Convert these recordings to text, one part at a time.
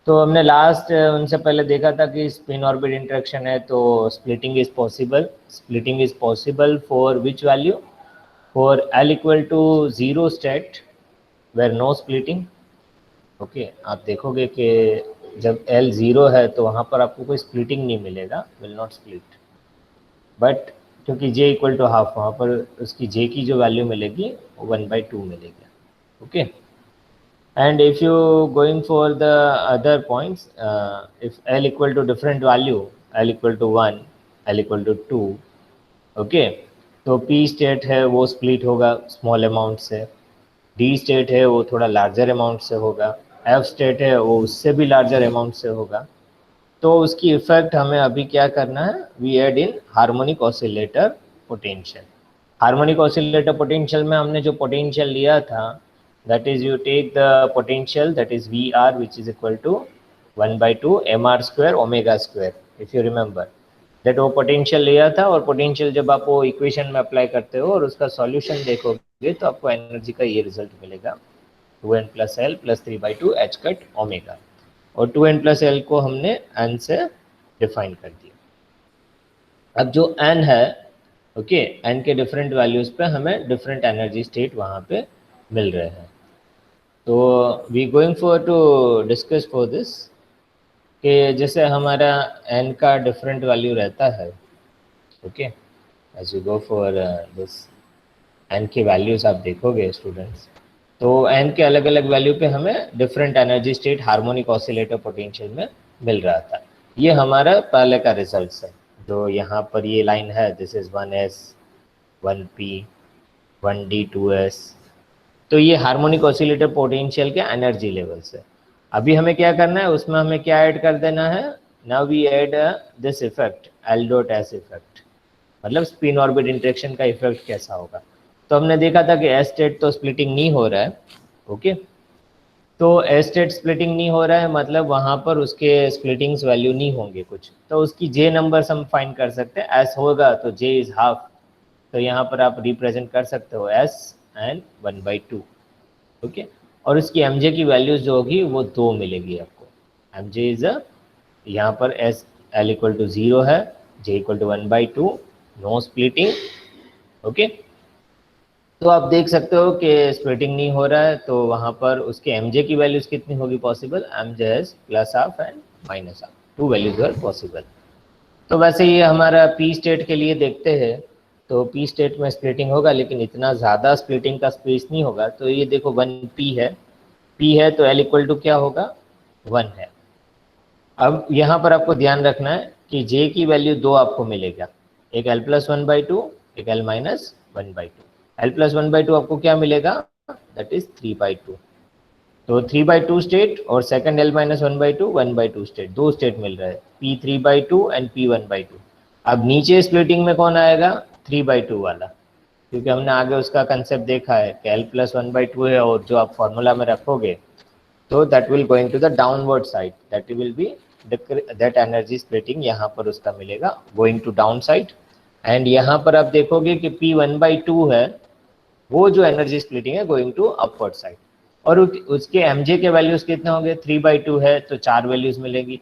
तो हमने लास्ट उनसे पहले देखा था कि स्पिन ऑर्बिट इंटरेक्शन है तो splitting is possible. Splitting is possible for which value? For L equal to 0 state where no splitting. Okay, आप देखोगे कि जब L 0 है तो वहाँ पर आपको कोई स्प्लिटिंग नहीं मिलेगा, विल नॉट स्प्लिट। बट क्योंकि J इक्वल टू हाफ, वहाँ पर उसकी J की जो वैल्यू मिलेगी वो 1/2 मिलेगी। Okay, and if you going for the other points, if L equal to different value, L equal to 1, L equal to 2, okay, तो P स्टेट है वो स्प्लिट होगा स्मॉल अमाउंट से, D स्टेट है वो थोड़ा लार्जर अमाउंट से होगा, F स्टेट है वो उससे भी लार्जर अमाउंट से होगा। तो उसकी इफेक्ट हमें अभी क्या करना है, we add in harmonic oscillator potential. Harmonic oscillator potential में हमने जो पोटेंशियल लिया था, that is you take the potential that is VR which is equal to 1/2 mr square omega square, if you remember that वो potential लिया था। और potential जब आप वो इक्वेशन में अप्लाई करते हो और उसका सॉल्यूशन देखोगे तो आपको एनर्जी का ये रिजल्ट मिलेगा, 2n plus L plus 3/2 H cut omega. और 2n प्लस एल को हमने n से डिफाइन कर दिया। अब जो n है, ओके, n के डिफरेंट वैल्यूज पे हमें डिफरेंट एनर्जी स्टेट वहाँ पे मिल रहे हैं। तो we going for to discuss for this कि जैसे हमारा n का डिफरेंट वैल्यू रहता है, okay, as you go for this n की वैल्यूज आप देखोगे स्टूडेंट्स, तो n के अलग अलग वैल्यू पे हमें different energy state harmonic oscillator potential में मिल रहा था। ये हमारा पहले का रिजल्ट है, जो यहाँ पर ये लाइन है, this is 1s 1p 1d 2s। तो ये हार्मोनिक ऑसिलेटर पोटेंशियल के एनर्जी लेवल्स है। अभी हमें क्या करना है, उसमें हमें क्या ऐड कर देना है, now we add this effect L dot S effect, मतलब स्पिन ऑर्बिट इंटरेक्शन का इफेक्ट कैसा होगा। तो हमने देखा था कि एस स्टेट तो स्प्लिटिंग नहीं हो रहा है, ओके, तो एस स्टेट स्प्लिटिंग नहीं हो रहा है मतलब वहाँ पर उसके स्प्लिटिंग्स वैल्यू नहीं होंगे कुछ, तो उसकी जे नंबर्स हम फाइंड कर सकते हैं। एस होगा तो जे इज हाफ, तो यहाँ पर आप रिप्रेजेंट कर सकते हो एस एंड 1/2, ओके। और उसकी एम जे की वैल्यूज जो होगी वो 2 मिलेगी आपको। एम जे इज यहाँ पर एस एल इक्वल टू 0 है, J equal to 1/2, no splitting, okay. तो आप देख सकते हो कि स्प्लिटिंग नहीं हो रहा है, तो वहाँ पर उसके एम जे की वैल्यूज कितनी होगी possible, M J S plus half and minus half, 2 values are possible. तो वैसे ये हमारा पी स्टेट के लिए देखते हैं, तो पी स्टेट में स्प्लिटिंग होगा लेकिन इतना ज़्यादा स्प्लिटिंग का स्पेस नहीं होगा। तो ये देखो 1p है तो एल इक्वल टू क्या होगा, 1 है। अब यहाँ पर आपको ध्यान रखना है कि जे की वैल्यू 2 आपको मिलेगा, एक एल प्लस 1/2, एक एल माइनस 1/2। एल प्लस 1/2 आपको क्या मिलेगा, दैट इज 3/2। तो 3/2 स्टेट और second l minus 1/2 1/2 state, 2 state मिल रहा है, पी 3/2 एंड पी 1/2। अब नीचे स्प्लिटिंग में कौन आएगा, 3/2 वाला, क्योंकि हमने आगे उसका कंसेप्ट देखा है कि एल प्लस 1/2 है और जो आप फॉर्मूला में रखोगे तो that will going to the downward side, that will be that energy splitting यहाँ पर उसका मिलेगा going to down side. And यहाँ पर आप देखोगे कि पी 1/2 है, वो जो एनर्जी स्प्लिटिंग है गोइंग टू अपवर्ड साइड। और उसके एमजे के वैल्यूज कितने होंगे, 3/2 है तो 4 वैल्यूज मिलेगी,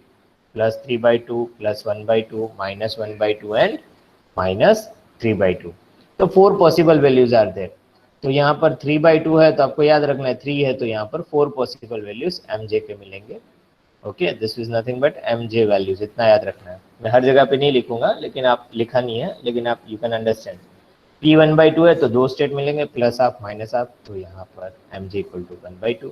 plus 3/2 plus 1/2 minus 1/2 and minus 3/2। तो 4 पॉसिबल वैल्यूज आर देयर। तो यहाँ पर 3/2 है तो आपको याद रखना है 3 है, तो यहाँ पर 4 पॉसिबल वैल्यूज एमजे के मिलेंगे, okay. This is nothing but MJ values, इतना याद रखना है। मैं हर जगह पे नहीं लिखूंगा, लेकिन आप लिखा नहीं है, लेकिन आप यू कैन अंडरस्टैंड। पी 1/2 है तो 2 स्टेट मिलेंगे, प्लस हाफ माइनस हाफ, तो यहाँ पर एम जे इक्वल टू 1/2।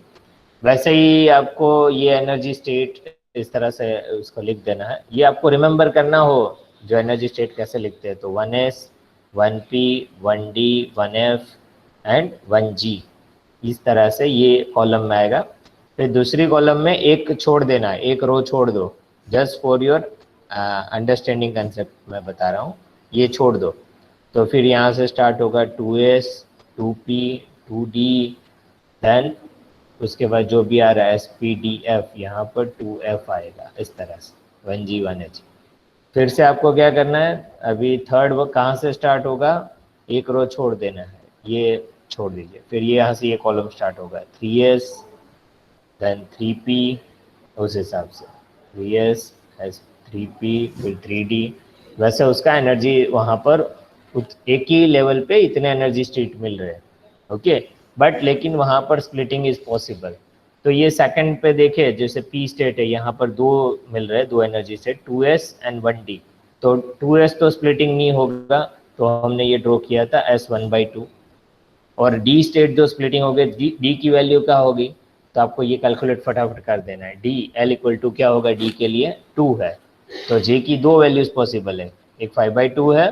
वैसे ही आपको ये एनर्जी स्टेट इस तरह से उसको लिख देना है। ये आपको रिमेंबर करना हो जो एनर्जी स्टेट कैसे लिखते हैं, तो 1s 1p 1d 1f and 1g, इस तरह से ये कॉलम में आएगा। फिर दूसरी कॉलम में एक छोड़ देना है, एक रो छोड़ दो, just for your understanding concept मैं बता रहा हूँ, ये छोड़ दो। तो फिर यहाँ से स्टार्ट होगा 2s 2p 2d, देन उसके बाद जो भी आ रहा है SPDF, यहाँ पर 2f आएगा इस तरह से 1g 1h। फिर से आपको क्या करना है, अभी थर्ड वो कहाँ से स्टार्ट होगा, एक रो छोड़ देना है, ये छोड़ दीजिए। फिर ये यहाँ से ये कॉलम स्टार्ट होगा 3s देन 3p उस हिसाब से 3s, 3p, फिर 3d, वैसे उसका एनर्जी वहाँ पर एक ही लेवल पे इतने एनर्जी स्टेट मिल रहे हैं। ओके, बट लेकिन वहाँ पर स्प्लिटिंग इज पॉसिबल। तो ये सेकंड पे देखे, जैसे पी स्टेट है, यहाँ पर दो मिल रहे हैं, दो energy state 2s and 1d। तो 2s तो स्प्लिटिंग नहीं होगा, तो हमने ये ड्रॉ किया था s1/2। और डी स्टेट जो स्प्लिटिंग हो गई, डी की वैल्यू क्या होगी, तो आपको ये कैलकुलेट फटाफट कर देना है। डी एल इक्वल टू क्या होगा, डी के लिए 2 है, तो जे की दो वैल्यूज पॉसिबल है, एक 5/2 है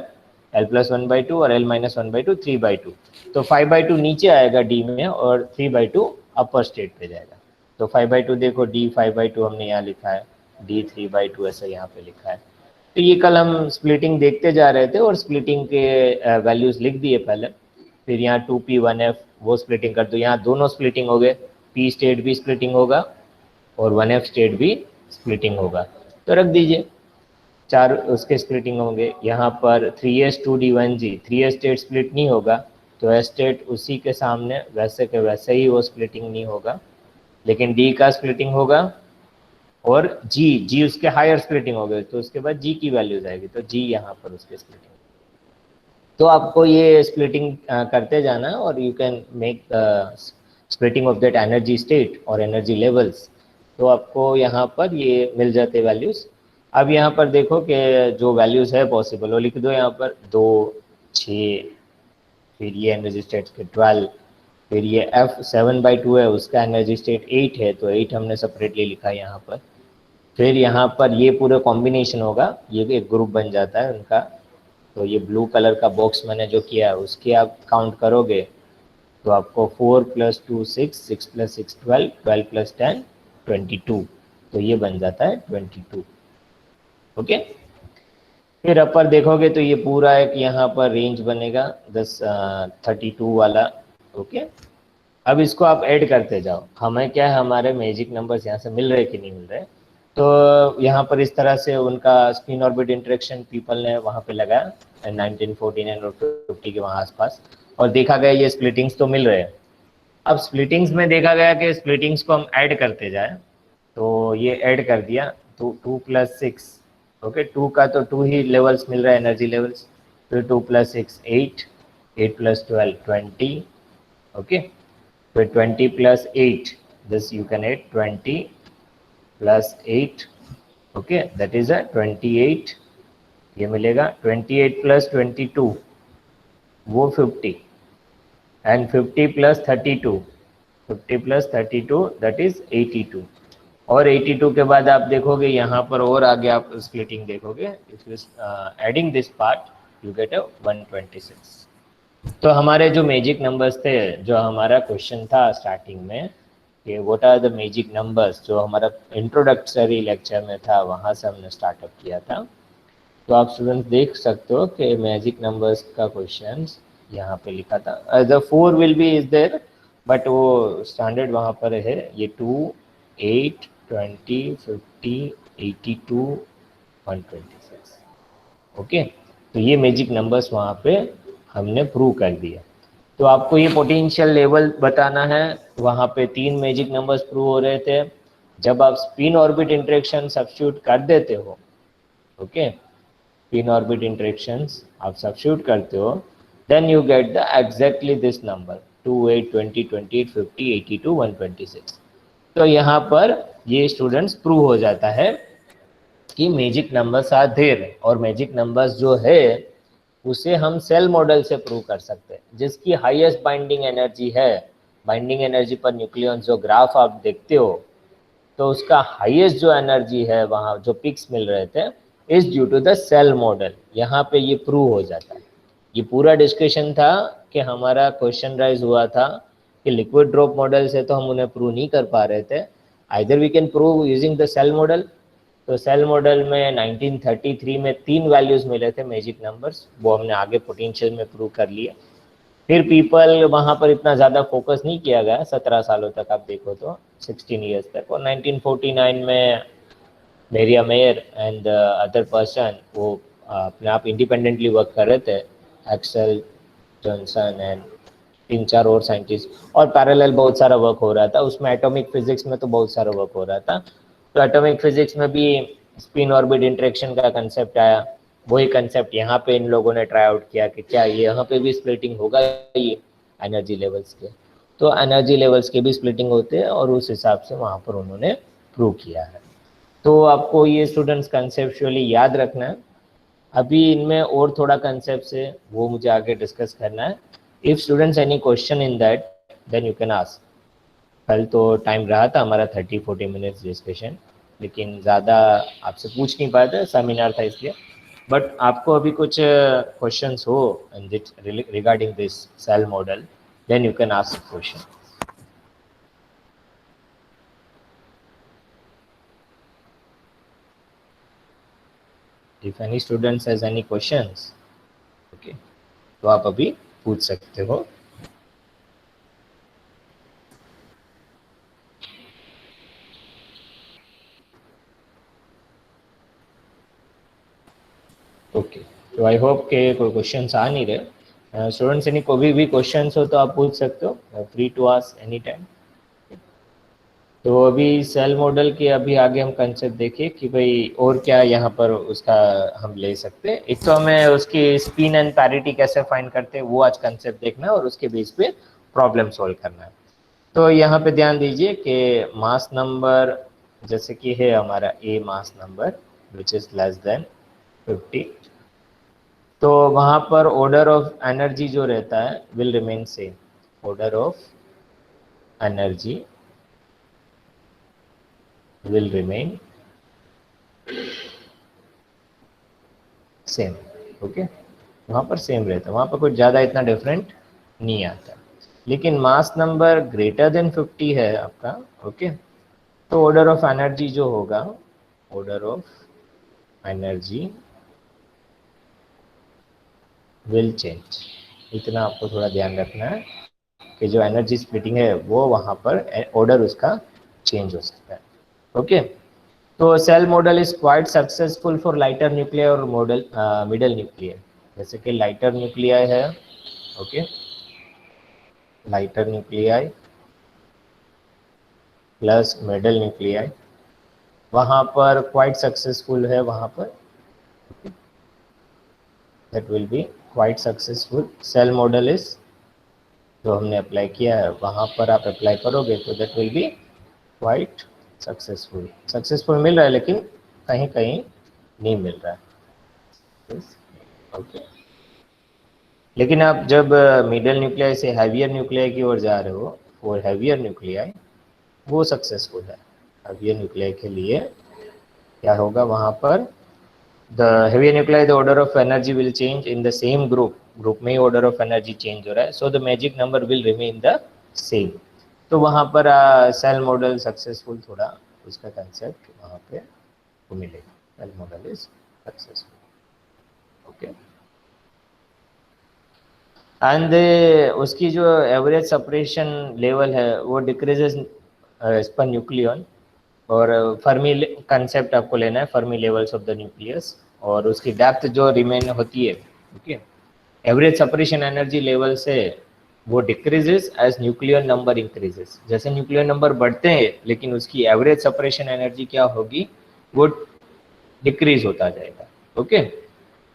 l+1/2 और l-1/2 3/2। तो 5/2 नीचे आएगा डी में और 3/2 अपर स्टेट पे जाएगा। तो 5/2 देखो, डी 5/2 हमने यहाँ लिखा है, डी 3/2 ऐसा यहाँ पे लिखा है। तो ये कल हम स्प्लिटिंग देखते जा रहे थे और स्प्लिटिंग के वैल्यूज लिख दिए पहले। फिर यहाँ 2p 1f वो स्प्लिटिंग कर दो, यहाँ दोनों स्प्लिटिंग हो गए, p स्टेट भी स्प्लिटिंग होगा और 1f स्टेट भी स्प्लिटिंग होगा, तो रख दीजिए, चार उसके स्प्लिटिंग होंगे। यहाँ पर 3s 2d 1g, 3s state split नहीं होगा, तो s स्टेट उसी के सामने वैसे के वैसे ही वो स्प्लिटिंग नहीं होगा, लेकिन d का स्प्लिटिंग होगा और जी उसके हायर स्प्लिटिंग हो गए, तो उसके बाद जी की वैल्यूज आएगी, तो जी यहाँ पर उसके स्प्लिटिंग। तो आपको ये स्प्लिटिंग करते जाना और you can make splitting of that energy state और एनर्जी लेवल्स, तो आपको यहाँ पर ये मिल जाते वैल्यूज। अब यहाँ पर देखो कि जो वैल्यूज है पॉसिबल वो लिख दो, यहाँ पर 2, 6, फिर ये एनर्जी स्टेट के 12, फिर ये f7/2 है, उसका एनर्जी स्टेट 8 है, तो 8 हमने सेपरेटली लिखा है यहाँ पर। फिर यहाँ पर ये पूरा कॉम्बिनेशन होगा, ये एक ग्रुप बन जाता है उनका, तो ये ब्लू कलर का बॉक्स मैंने जो किया है उसके आप काउंट करोगे तो आपको 4 + 2 6, 6 + 6 12, 12 + 10 22, तो ये बन जाता है 22। ओके, फिर अपर देखोगे तो ये पूरा एक यहाँ पर रेंज बनेगा 32 वाला। ओके, अब इसको आप ऐड करते जाओ, हमें क्या है, हमारे मैजिक नंबर्स यहाँ से मिल रहे कि नहीं मिल रहे। तो यहाँ पर इस तरह से उनका स्पिन ऑर्बिट इंटरेक्शन पीपल ने वहाँ पे लगाया 1949 और 50 के वहाँ आसपास, और देखा गया ये स्प्लिटिंग्स तो मिल रहे हैं। अब स्प्लिटिंग्स में देखा गया कि स्प्लिटिंग्स को हम ऐड करते जाए, तो ये ऐड कर दिया, तो 2 + 6, ओके, 2 का तो 2 ही लेवल्स मिल रहा है, एनर्जी लेवल्स, फिर 2 + 6 8, 8 + 12 20, ओके, फिर 20 + 8, this you can add 20 + 8, okay, that is a 28, ये मिलेगा 28 + 22 वो 50, एंड 50 + 32, 50 + 32 that is 82, और 82 के बाद आप देखोगे यहाँ पर और आगे आप स्प्लिटिंग देखोगे, if you adding this part you get a 126। तो हमारे जो मैजिक नंबर्स थे, जो हमारा क्वेश्चन था स्टार्टिंग में कि what are the magic numbers, जो हमारा इंट्रोडक्टरी लेक्चर में था, वहाँ से हमने स्टार्टअप किया था। तो आप स्टूडेंट्स देख सकते हो कि मैजिक नंबर्स का क्वेश्चन यहाँ पे लिखा था, the 4 will be is there, but वो स्टैंडर्ड वहाँ पर है, ये 2, 8, 20, 50, 82, 126। ओके, तो ये मैजिक नंबर्स वहाँ पे हमने प्रूव कर दिया। तो आपको ये पोटेंशियल लेवल बताना है, वहाँ पे 3 मैजिक नंबर्स प्रूव हो रहे थे। जब आप स्पिन ऑर्बिट इंटरेक्शन सब्स्टिट्यूट कर देते हो, ओके, स्पिन ऑर्बिट इंटरेक्शंस आप सब्स्टिट्यूट करते हो, then you get the exactly this number 2, 8, 20, 28, 50, 82, 126। तो यहाँ पर ये स्टूडेंट्स प्रूव हो जाता है कि मैजिक नंबर्स आर देयर, और मैजिक नंबर्स जो है उसे हम सेल मॉडल से प्रूव कर सकते हैं, जिसकी हाईएस्ट बाइंडिंग एनर्जी है, बाइंडिंग एनर्जी पर न्यूक्लियॉन्स जो ग्राफ आप देखते हो, तो उसका हाईएस्ट जो एनर्जी है वहाँ जो पिक्स मिल रहे थे is due to the shell model. यहाँ पे ये प्रूव हो जाता है। ये पूरा डिस्कशन था कि हमारा क्वेश्चन राइज हुआ था कि लिक्विड ड्रॉप मॉडल से तो हम उन्हें प्रूव नहीं कर पा रहे थे, either we can prove using the shell model. तो सेल मॉडल में 1933 में 3 वैल्यूज मिले थे मैजिक नंबर्स, वो हमने आगे पोटेंशियल में प्रूव कर लिया। फिर पीपल वहाँ पर इतना ज़्यादा फोकस नहीं किया गया 17 सालों तक, आप देखो तो 16 ईयर्स तक, और 1949 में मेरिया मेयर एंड अदर पर्सन वो अपने आप इंडिपेंडेंटली वर्क कर रहे थे, एक्सेल जॉनसन एंड 3-4 और साइंटिस्ट, और पैरेलल बहुत सारा वर्क हो रहा था उसमें, एटॉमिक फिजिक्स में तो बहुत सारा वर्क हो रहा था। तो एटॉमिक फिजिक्स में भी स्पिन ऑर्बिट इंटरेक्शन का कंसेप्ट आया, वही कंसेप्ट यहाँ पे इन लोगों ने ट्राई आउट किया कि क्या ये यहाँ पे भी स्प्लिटिंग होगा ये एनर्जी लेवल्स के, तो एनर्जी लेवल्स के भी स्प्लिटिंग होते हैं और उस हिसाब से वहाँ पर उन्होंने प्रूव किया है। तो आपको ये स्टूडेंट्स कंसेप्चुअली याद रखना है। अभी इनमें और थोड़ा कंसेप्ट है वो मुझे आगे डिस्कस करना है। If students any question in that then you can ask. कल तो टाइम रहा था हमारा 30-40 मिनट्स डिस्कशन, लेकिन ज़्यादा आपसे पूछ नहीं पाए थे, सेमिनार था इसलिए। बट आपको अभी कुछ क्वेश्चंस हो regarding this shell model then you can ask question. If any students has any questions okay, तो आप अभी पूछ सकते हो। ओके, तो आई होप के कोई क्वेश्चंस आ नहीं रहे। स्टूडेंट्स एनी कोई भी क्वेश्चंस हो तो आप पूछ सकते हो, free to ask any time. तो अभी सेल मॉडल के अभी आगे हम कंसेप्ट देखिए कि भाई और क्या यहाँ पर उसका हम ले सकते हैं। एक तो हमें उसकी स्पिन एंड पैरिटी कैसे फाइंड करते हैं वो आज कंसेप्ट देखना है और उसके बेस पे प्रॉब्लम सॉल्व करना है। तो यहाँ पे ध्यान दीजिए कि मास नंबर जैसे कि है हमारा a mass number which is less than 50, तो वहाँ पर ऑर्डर ऑफ एनर्जी जो रहता है will remain same. Order of energy will remain same. Okay, वहाँ पर सेम रहता है, वहाँ पर कुछ ज़्यादा इतना डिफरेंट नहीं आता। लेकिन मास नंबर ग्रेटर देन 50 है आपका, ओके, तो ऑर्डर ऑफ एनर्जी जो होगा, order of energy will change. इतना आपको थोड़ा ध्यान रखना है कि जो एनर्जी स्प्लिटिंग है वो वहाँ पर ऑर्डर उसका चेंज हो सकता है। ओके, तो shell model is quite successful for lighter nuclear और मॉडल मिडल न्यूक्लियर। जैसे कि लाइटर न्यूक्लियाई है, okay, lighter nuclei plus middle nuclei, वहाँ पर क्वाइट सक्सेसफुल है, वहाँ पर that will be quite successful. Shell model is जो हमने अप्लाई किया है वहाँ पर आप अप्लाई करोगे तो that will be quite successful. Successful मिल रहा है लेकिन कहीं कहीं नहीं मिल रहा है, ओके। लेकिन आप जब मिडल न्यूक्लियाई से हैवियर न्यूक्लियाई की ओर जा रहे हो, वो हैवियर न्यूक्लियाई वो सक्सेसफुल है। हैवियर न्यूक्लियाई के लिए क्या होगा वहाँ पर, the heavier nuclei the order of energy will change in the same group, group में ही ऑर्डर ऑफ एनर्जी चेंज हो रहा है, so the magic number will remain the same. तो वहाँ पर सेल मॉडल सक्सेसफुल, थोड़ा उसका कंसेप्ट वहाँ पे को मिलेगा, shell model is successful, okay. And उसकी जो एवरेज सेपरेशन लेवल है वो डिक्रीजेस एज पर न्यूक्लियन, और फर्मी कंसेप्ट आपको लेना है, Fermi levels of the nucleus, और उसकी डेप्थ जो रिमेन होती है, okay. Average separation energy level से वो decreases as nuclear number increases. जैसे न्यूक्लियर नंबर बढ़ते हैं लेकिन उसकी एवरेज सेपरेशन एनर्जी क्या होगी, वो डिक्रीज होता जाएगा, ओके,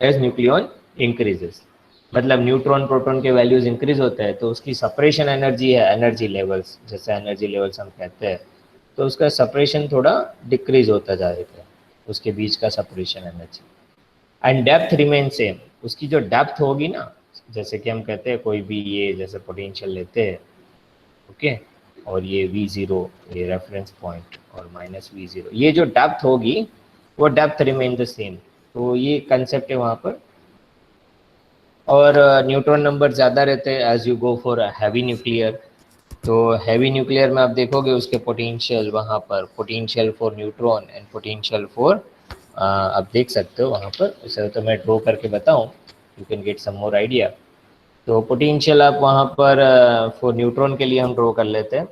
एज न्यूक्लियन इंक्रीजेस। मतलब न्यूट्रॉन प्रोटॉन के वैल्यूज इंक्रीज होते हैं तो उसकी सेपरेशन एनर्जी है, एनर्जी लेवल्स, जैसे एनर्जी लेवल्स हम कहते हैं, तो उसका सेपरेशन थोड़ा डिक्रीज होता जाएगा, उसके बीच का separation energy. And depth remain same, उसकी जो डेप्थ होगी ना, जैसे कि हम कहते हैं कोई भी ये जैसे पोटेंशियल लेते हैं, ओके, और ये V0 ये रेफरेंस पॉइंट और माइनस V0, ये जो डेप्थ होगी वो डेप्थ रिमेन द सेम। तो ये कंसेप्ट है वहाँ पर। और न्यूट्रॉन नंबर ज़्यादा रहते हैं as you go for heavy nuclear. तो हैवी न्यूक्लियर में आप देखोगे उसके पोटेंशियल, वहाँ पर potential for neutron and potential for, आप देख सकते हो वहाँ पर, उसे तो मैं ड्रॉ करके बताऊँ, you can get some more idea. तो पोटेंशियल आप वहाँ पर फॉर न्यूट्रॉन के लिए हम ड्रॉ कर लेते हैं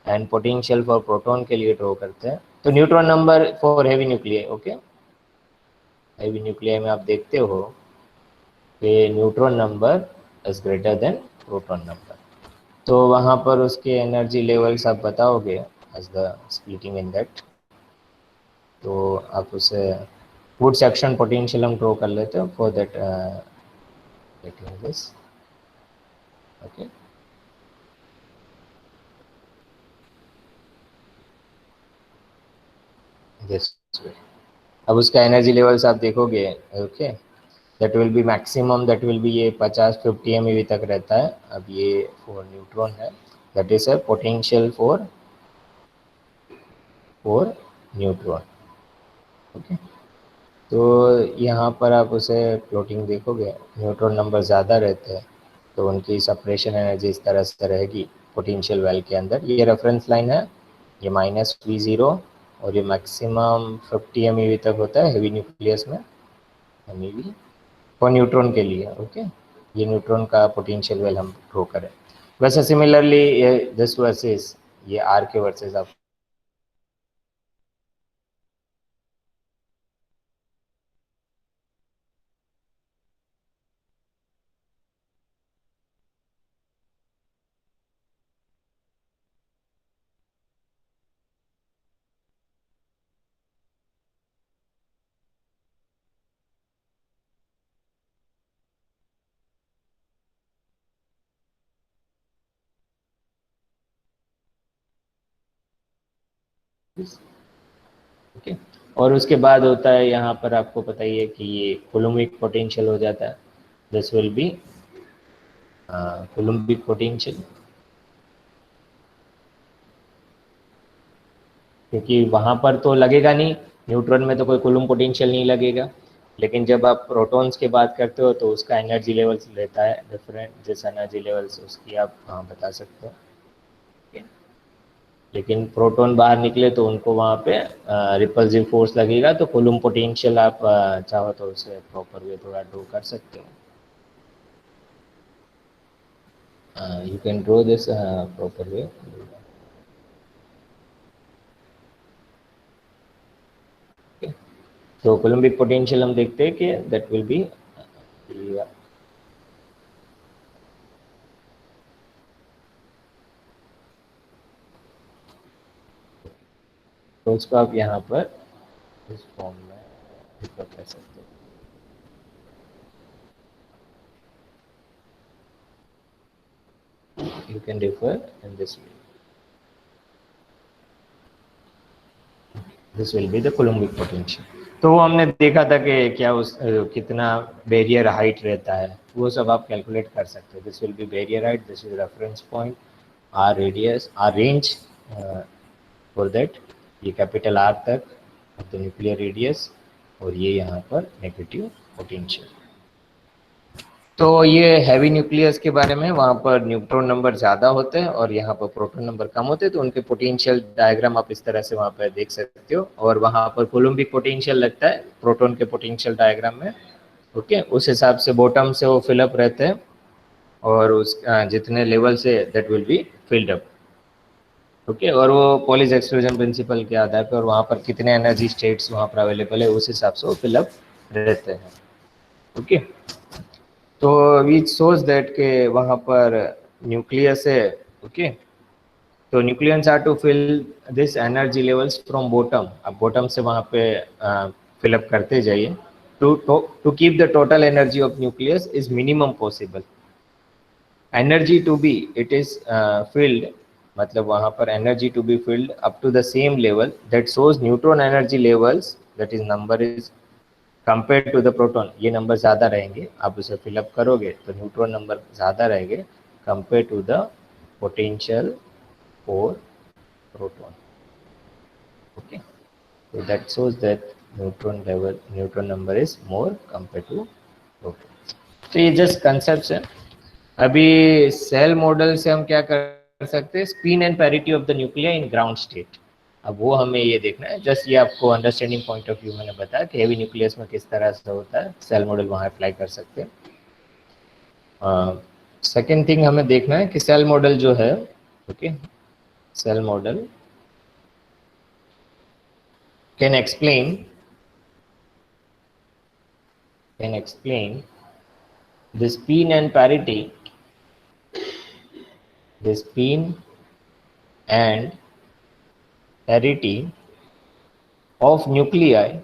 एंड पोटेंशियल फॉर प्रोटॉन के लिए ड्रॉ करते हैं। तो neutron number for heavy nuclear, okay, heavy nuclear में आप देखते हो कि neutron number is greater than proton number, तो वहाँ पर उसके एनर्जी लेवल्स आप बताओगे as the splitting in that. आप उसे वुड सेक्शन पोटेंशियल हम ड्रॉ कर लेते हैं for that getting this. Okay, this way. अब उसका एनर्जी लेवल्स आप देखोगे, okay, that will be maximum, that will be ये 50-50 MeV तक रहता है। अब ये फॉर न्यूट्रॉन है, that is a potential for neutron. Okay, तो यहाँ पर आप उसे प्लॉटिंग देखोगे, न्यूट्रॉन नंबर ज़्यादा रहते हैं तो उनकी सप्रेशन एनर्जी इस तरह से रहेगी पोटेंशियल वेल के अंदर। ये रेफरेंस लाइन है, ये -V0 और ये मैक्सिमम 50 MeV तक होता है हेवी न्यूक्लियस में, MeV फॉर न्यूट्रॉन के लिए। ओके, ये न्यूट्रॉन का पोटेंशियल वेल हम ड्रॉ करें। वैसे सिमिलरली ये दिस वर्सेस ये आर के वर्सेस आप ओके। और उसके बाद होता है यहाँ पर आपको पता ही है कि ये कोलम्बिक पोटेंशियल हो जाता है, this will B coulombic potential, क्योंकि वहाँ पर तो लगेगा नहीं, न्यूट्रॉन में तो कोई कोलम्ब पोटेंशियल नहीं लगेगा, लेकिन जब आप प्रोटॉन्स की बात करते हो तो उसका एनर्जी लेवल्स रहता है डिफरेंट, जिस एनर्जी लेवल्स उसकी आप बता सकते हो। लेकिन प्रोटॉन बाहर निकले तो उनको वहाँ पे रिपल्सिव फोर्स लगेगा, तो कोलम्ब पोटेंशियल आप चाहो तो उसे प्रॉपर वे थोड़ा ड्रॉ कर सकते हो। You can draw this proper way. Okay. तो कोलम्बिक पोटेंशियल हम देखते हैं कि दैट विल बी, तो उसको आप यहाँ पर इस फॉर्म में डिफर कर सकते हो। You can differ in this way. This will be the Coulombic potential. तो वो हमने देखा था कि क्या उस कितना बैरियर हाइट रहता है, वो सब आप कैलकुलेट कर सकते हो। This will be barrier height, this is reference point, R radius, R range for that, ये कैपिटल आर तक ऑफ द न्यूक्लियर रेडियस, और ये यहाँ पर नेगेटिव पोटेंशियल। तो ये हैवी न्यूक्लियस के बारे में, वहाँ पर न्यूट्रॉन नंबर ज़्यादा होते हैं और यहाँ पर प्रोटॉन नंबर कम होते हैं, तो उनके पोटेंशियल डायग्राम आप इस तरह से वहाँ पर देख सकते हो। और वहाँ पर कोलम्बिक पोटेंशियल लगता है प्रोटॉन के पोटेंशियल डायग्राम में। ओके, उस हिसाब से बॉटम से वो फिलअप रहते हैं और उस जितने level say that will B filled up. Okay, और वो पॉलिश एक्सक्लूजन प्रिंसिपल के आधार पर और वहाँ पर कितने एनर्जी स्टेट्स वहाँ पर अवेलेबल है उस हिसाब से वो फिलअप रहते हैं। ओके, तो विच सोज दैट के वहाँ पर न्यूक्लियस है। ओके, तो nucleons are to fill this energy levels from bottom, अब बॉटम से वहाँ पे फिलअप करते जाइए। To keep the total energy of nucleus is minimum possible, energy to be it is filled, मतलब वहाँ पर energy to be filled up to the same level that shows neutron energy levels, that is number is compare to the proton, ये number ज़्यादा रहेंगे, आप उसे fill up करोगे तो न्यूट्रॉन नंबर ज़्यादा रहेंगे compare to the potential for proton. Okay, so that shows that neutron number is more compared to proton। तो ये जस्ट कंसेप्ट है। अभी सेल मॉडल से हम क्या कर सकते हैं, spin and parity of the nuclear in ground state, अब वो हमें ये देखना है। जस्ट ये आपको अंडरस्टैंडिंग पॉइंट ऑफ व्यू मैंने बताया कि हेवी न्यूक्लियस में किस तरह से होता है, सेल मॉडल वहाँ अप्लाई कर सकते हैं। सेकेंड थिंग हमें देखना है कि सेल मॉडल जो है, okay, shell model can explain the spin and parity, the spin and parity of nuclei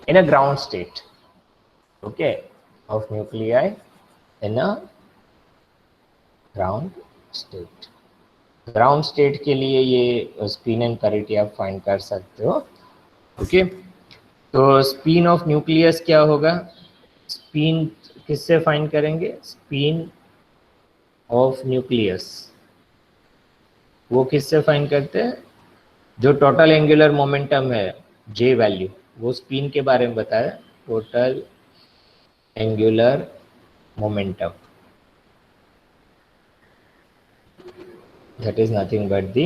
in a ground state. Okay, of nuclei in a ground state. Ground state के लिए ये spin and parity आप find कर सकते हो. Okay, तो spin off nucleus क्या होगा? स्पिन किससे फाइंड करेंगे? स्पिन ऑफ न्यूक्लियस वो किससे फाइंड करते हैं? जो टोटल एंगुलर मोमेंटम है जे वैल्यू, वो स्पिन के बारे में बताया. Total angular momentum, that is nothing but the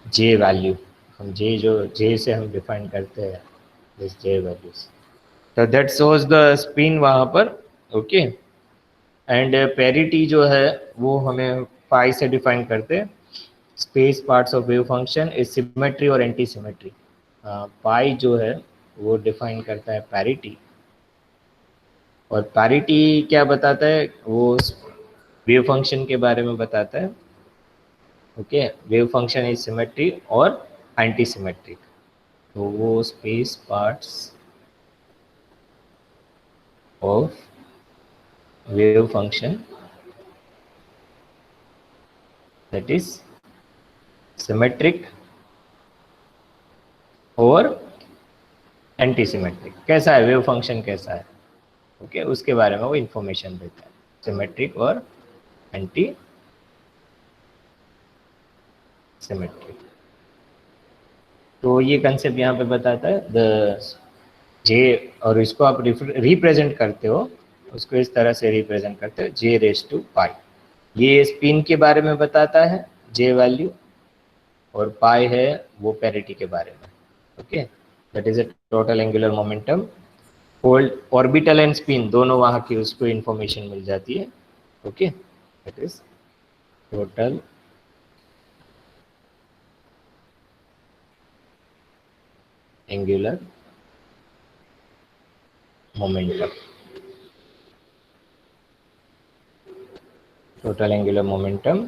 J value. हम जे से हम डिफाइन करते हैं दिस जे वैल्यूज. तो दैट शोज द स्पिन वहाँ पर. ओके, एंड पैरिटी जो है वो हमें पाई से डिफाइन करते हैं. Space parts of wave function is symmetry और एंटी सिमेट्री. पाई जो है वो डिफाइन करता है पैरिटी. और पैरिटी क्या बताता है? वो वेव फंक्शन के बारे में बताता है. Okay, wave function is symmetry और एंटी सिमेट्रिक. तो वो space parts of wave function that is symmetric और एंटी सिमेट्रिक. कैसा है वेव फंक्शन, कैसा है? ओके, उसके बारे में वो इंफॉर्मेशन देता है, सिमेट्रिक और एंटी सिमेट्रिक. तो ये कंसेप्ट यहाँ पे बताता है द जे, और इसको आप रिप्रेजेंट करते हो, उसको इस तरह से रिप्रेजेंट करते हो जे रेस टू पाई. ये स्पिन के बारे में बताता है जे वैल्यू, और पाई है वो पैरिटी के बारे में. Okay, that is a total angular momentum. Hold orbital and spin दोनों वहाँ की उसको इंफॉर्मेशन मिल जाती है. Okay, that is total angular momentum. Total angular momentum.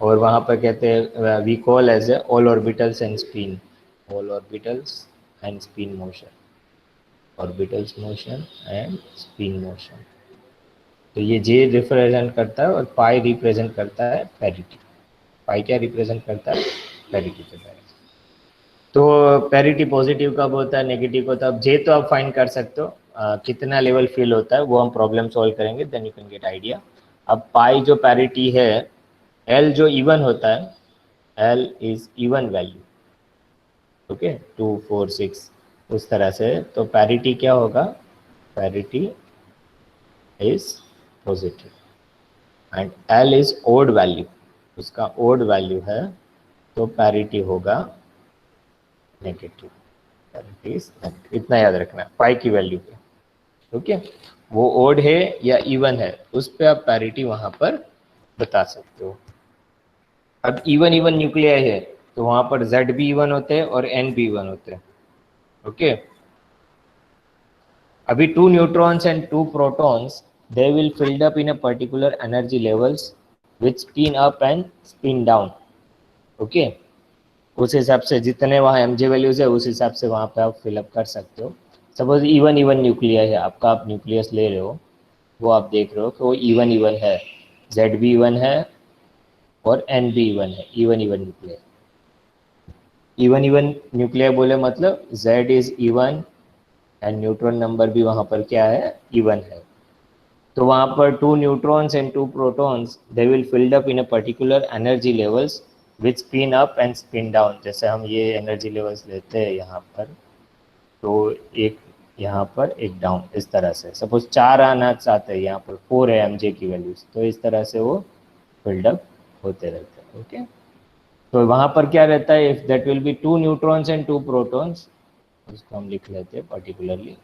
और वहाँ पर कहते हैं we call as a all orbitals and spin. All orbitals and spin motion. Orbitals motion and spin motion. तो ये जे रिप्रेजेंट करता है और पाई रिप्रेजेंट करता है पैरिटी. पाई क्या रिप्रेजेंट करता है? पैरिटी के बारे में. तो पैरिटी पॉजिटिव कब होता है, नेगेटिव होता है? अब जे तो आप फाइंड कर सकते हो, कितना लेवल फिल होता है वो हम प्रॉब्लम सॉल्व करेंगे, then you can get idea. अब पाई जो पैरिटी है, एल जो इवन होता है, L is even value. Okay, 2 4 6 उस तरह से. तो पैरिटी क्या होगा? Parity is positive and L is odd value, उसका ओड वैल्यू है, तो पैरिटी होगा नेगेटिव. पैरिटी इज नेगेटिव, इतना याद रखना पाई की वैल्यू पे. ओके, वो ओड है या इवन है उस पर आप पैरिटी वहां पर बता सकते हो. अब इवन इवन न्यूक्लियाई है तो वहां पर Z भी इवन होते हैं और N भी इवन होते हैं. ओके, अभी 2 neutrons and 2 protons they will filled up in a particular energy levels which spin up and spin down. Okay, उस हिसाब से जितने वहाँ mj वैल्यूज है उस हिसाब से वहाँ पे आप फिलअप कर सकते हो. सपोज इवन इवन न्यूक्लियाई है आपका, आप न्यूक्लियस ले रहे हो, वो आप देख रहे हो कि वो इवन इवन है, Z भी इवन है और N भी इवन है. Even even nuclear. Even even nuclear बोले मतलब Z is even and neutron number भी वहाँ पर क्या है? इवन है. तो वहाँ पर 2 neutrons and 2 protons they will filled up in a particular energy levels which spin up and spin down. जैसे हम ये एनर्जी लेवल्स लेते हैं यहाँ पर, तो एक यहाँ पर एक डाउन, इस तरह से. सपोज 4 आना चाहते हैं, यहाँ पर 4 है mj की वैल्यूज, तो इस तरह से वो बिल्डअप होते रहते हैं. ओके, तो वहाँ पर क्या रहता है? If that will B 2 neutrons and 2 protons, उसको हम लिख लेते हैं पर्टिकुलरली,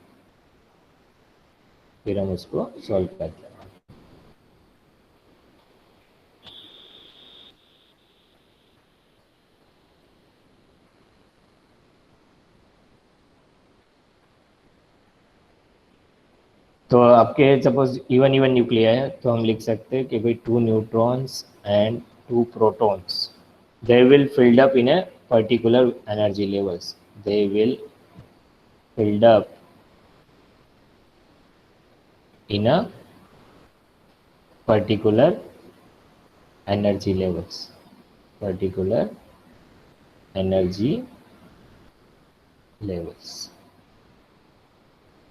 फिर हम उसको सॉल्व करते हैं. तो आपके सपोज इवन इवन न्यूक्लिया है तो हम लिख सकते हैं कि भाई 2 neutrons and 2 protons. they will filled up in a particular energy levels. They will filled up in a particular energy levels. Particular energy levels.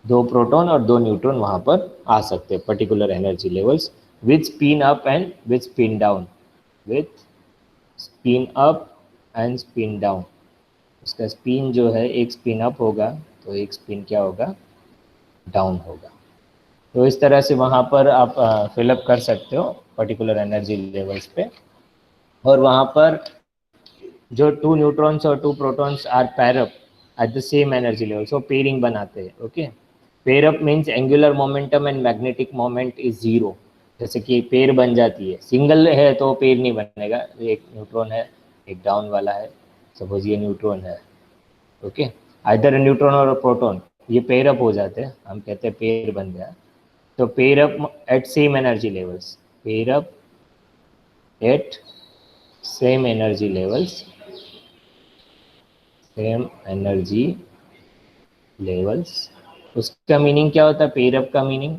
दो प्रोटॉन और दो न्यूट्रॉन वहां पर आ सकते हैं particular energy levels with spin up and with spin down. With spin up and spin down. उसका spin जो है एक स्पिन अप होगा तो एक स्पिन क्या होगा, डाउन होगा. तो इस तरह से वहाँ पर आप फिलअप कर सकते हो पर्टिकुलर एनर्जी लेवल्स पे. और वहाँ पर जो टू न्यूट्रॉन्स और टू प्रोटॉन्स आर पैर up at the same energy level, so pairing बनाते हैं. Okay, pair up means angular momentum and magnetic moment is zero. जैसे कि पेयर बन जाती है, सिंगल है तो पेयर नहीं बनेगा. एक न्यूट्रॉन है, एक डाउन वाला है, सपोज ये न्यूट्रॉन है. ओके, आइदर न्यूट्रॉन और प्रोटॉन ये पेयर अप हो जाते हैं, हम कहते हैं पेयर बन गया. तो pair up at same energy levels. Pair up at same energy levels. Same energy levels. उसका मीनिंग क्या होता है पेयर अप का मीनिंग?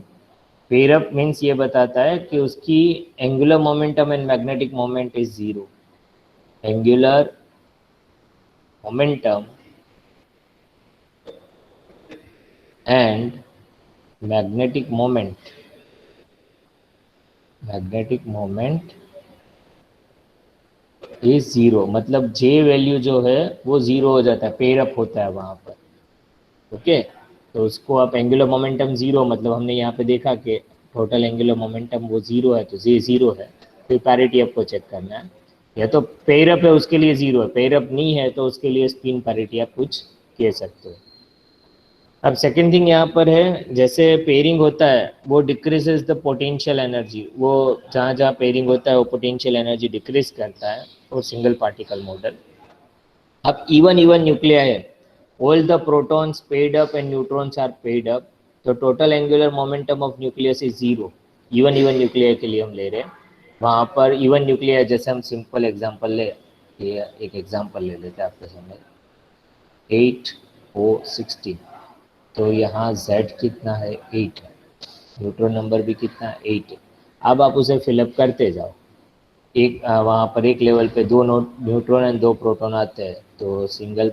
पेयर अप मीन्स ये बताता है कि उसकी angular momentum and magnetic moment is zero. Angular momentum and magnetic moment is zero. मतलब जे वैल्यू जो है वो जीरो हो जाता है, पेयर अप होता है वहां पर. ओके, तो उसको आप एंगुलर मोमेंटम जीरो, मतलब हमने यहाँ पे देखा कि टोटल एंगुलर मोमेंटम वो जीरो है, तो जे जीरो है. फिर पैरिटी आपको चेक करना है. या तो पेयर अप है उसके लिए जीरो है, पेयर अप नहीं है तो उसके लिए स्पिन पैरिटी आप कुछ कह सकते हो. अब सेकेंड थिंग यहाँ पर है, जैसे पेयरिंग होता है वो डिक्रीजेस द पोटेंशियल एनर्जी. वो जहाँ जहाँ पेयरिंग होता है वो पोटेंशियल एनर्जी डिक्रीज करता है. और सिंगल पार्टिकल मॉडल. अब इवन न्यूक्लियाई है, all the protons paired up and neutrons are paired up, तो total angular momentum of nucleus is zero. even nuclei के लिए हम ले रहे हैं. वहाँ पर इवन न्यूक्लियाई, जैसे हम सिंपल एग्जांपल ले, ये एक एग्जांपल ले लेते हैं आपके सामने. 8O16. तो यहाँ Z कितना है, 8 है. न्यूट्रॉन नंबर भी कितना है, 8 है. अब आप उसे फिलअप करते जाओ. एक वहाँ पर एक लेवल पे दो न्यूट्रॉन एंड दो प्रोटॉन आते हैं, तो सिंगल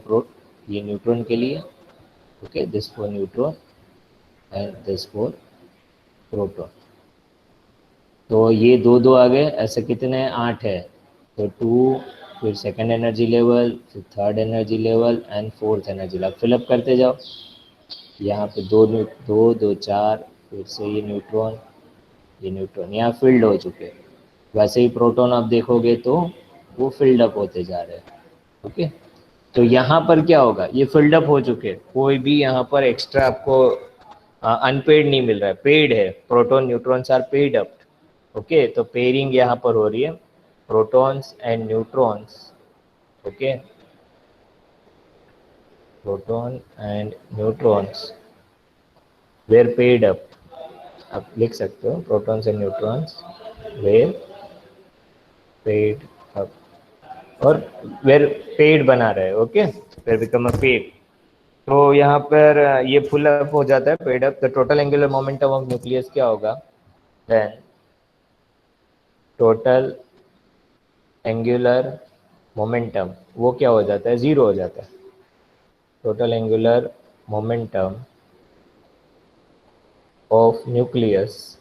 ये न्यूट्रॉन के लिए. Okay, this for neutron and this for proton. तो ये दो दो आ गए, ऐसे कितने 8 है. तो 2, फिर सेकंड एनर्जी लेवल, फिर third energy level and fourth energy level. Fill up करते जाओ. यहाँ पे दो दो दो 4, फिर से ये न्यूट्रॉन यहाँ फिल्ड हो चुके हैं. वैसे ही प्रोटॉन आप देखोगे तो वो फिल्ड अप होते जा रहे हैं. ओके, तो यहाँ पर क्या होगा, ये फिल्ड अप हो चुके हैं, कोई भी यहाँ पर एक्स्ट्रा आपको अनपेड नहीं मिल रहा है, पेड है. Proton neutrons are paired up. Okay, तो पेयरिंग यहाँ पर हो रही है protons and neutrons. Okay, proton and neutrons were paired up. आप लिख सकते हो protons and neutrons were paired up. और वेर पेड बना रहे. Okay, were become a paired. तो यहाँ पर ये फुल अप हो जाता है, paired up. The total angular momentum of nucleus क्या होगा, देन टोटल एंगुलर मोमेंटम वो क्या हो जाता है, जीरो हो जाता है. Total angular momentum of nucleus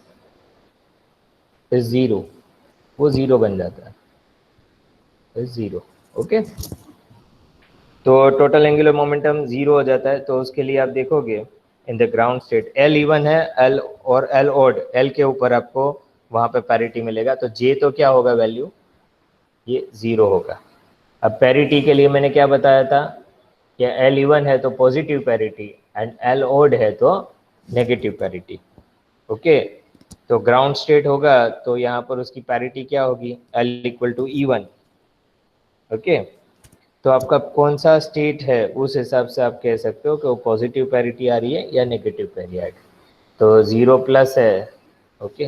is zero. वो जीरो बन जाता है, इज जीरो. ओके, तो टोटल एंगुलर मोमेंटम जीरो हो जाता है. तो उसके लिए आप देखोगे in the ground state L even है, एल और एल ऑड, एल के ऊपर आपको वहाँ पे पैरिटी मिलेगा. तो जे तो क्या होगा वैल्यू, ये जीरो होगा. अब पैरिटी के लिए मैंने क्या बताया था कि एल इवन है तो positive parity and L odd है तो नेगेटिव पैरिटी. ओके, तो ग्राउंड स्टेट होगा तो यहाँ पर उसकी पैरिटी क्या होगी, एल इक्वल टू ई1. ओके, तो आपका कौन सा स्टेट है उस हिसाब से आप कह सकते हो कि वो पॉजिटिव पैरिटी आ रही है या नेगेटिव पैरिटी आ रही है. तो 0+ है. ओके,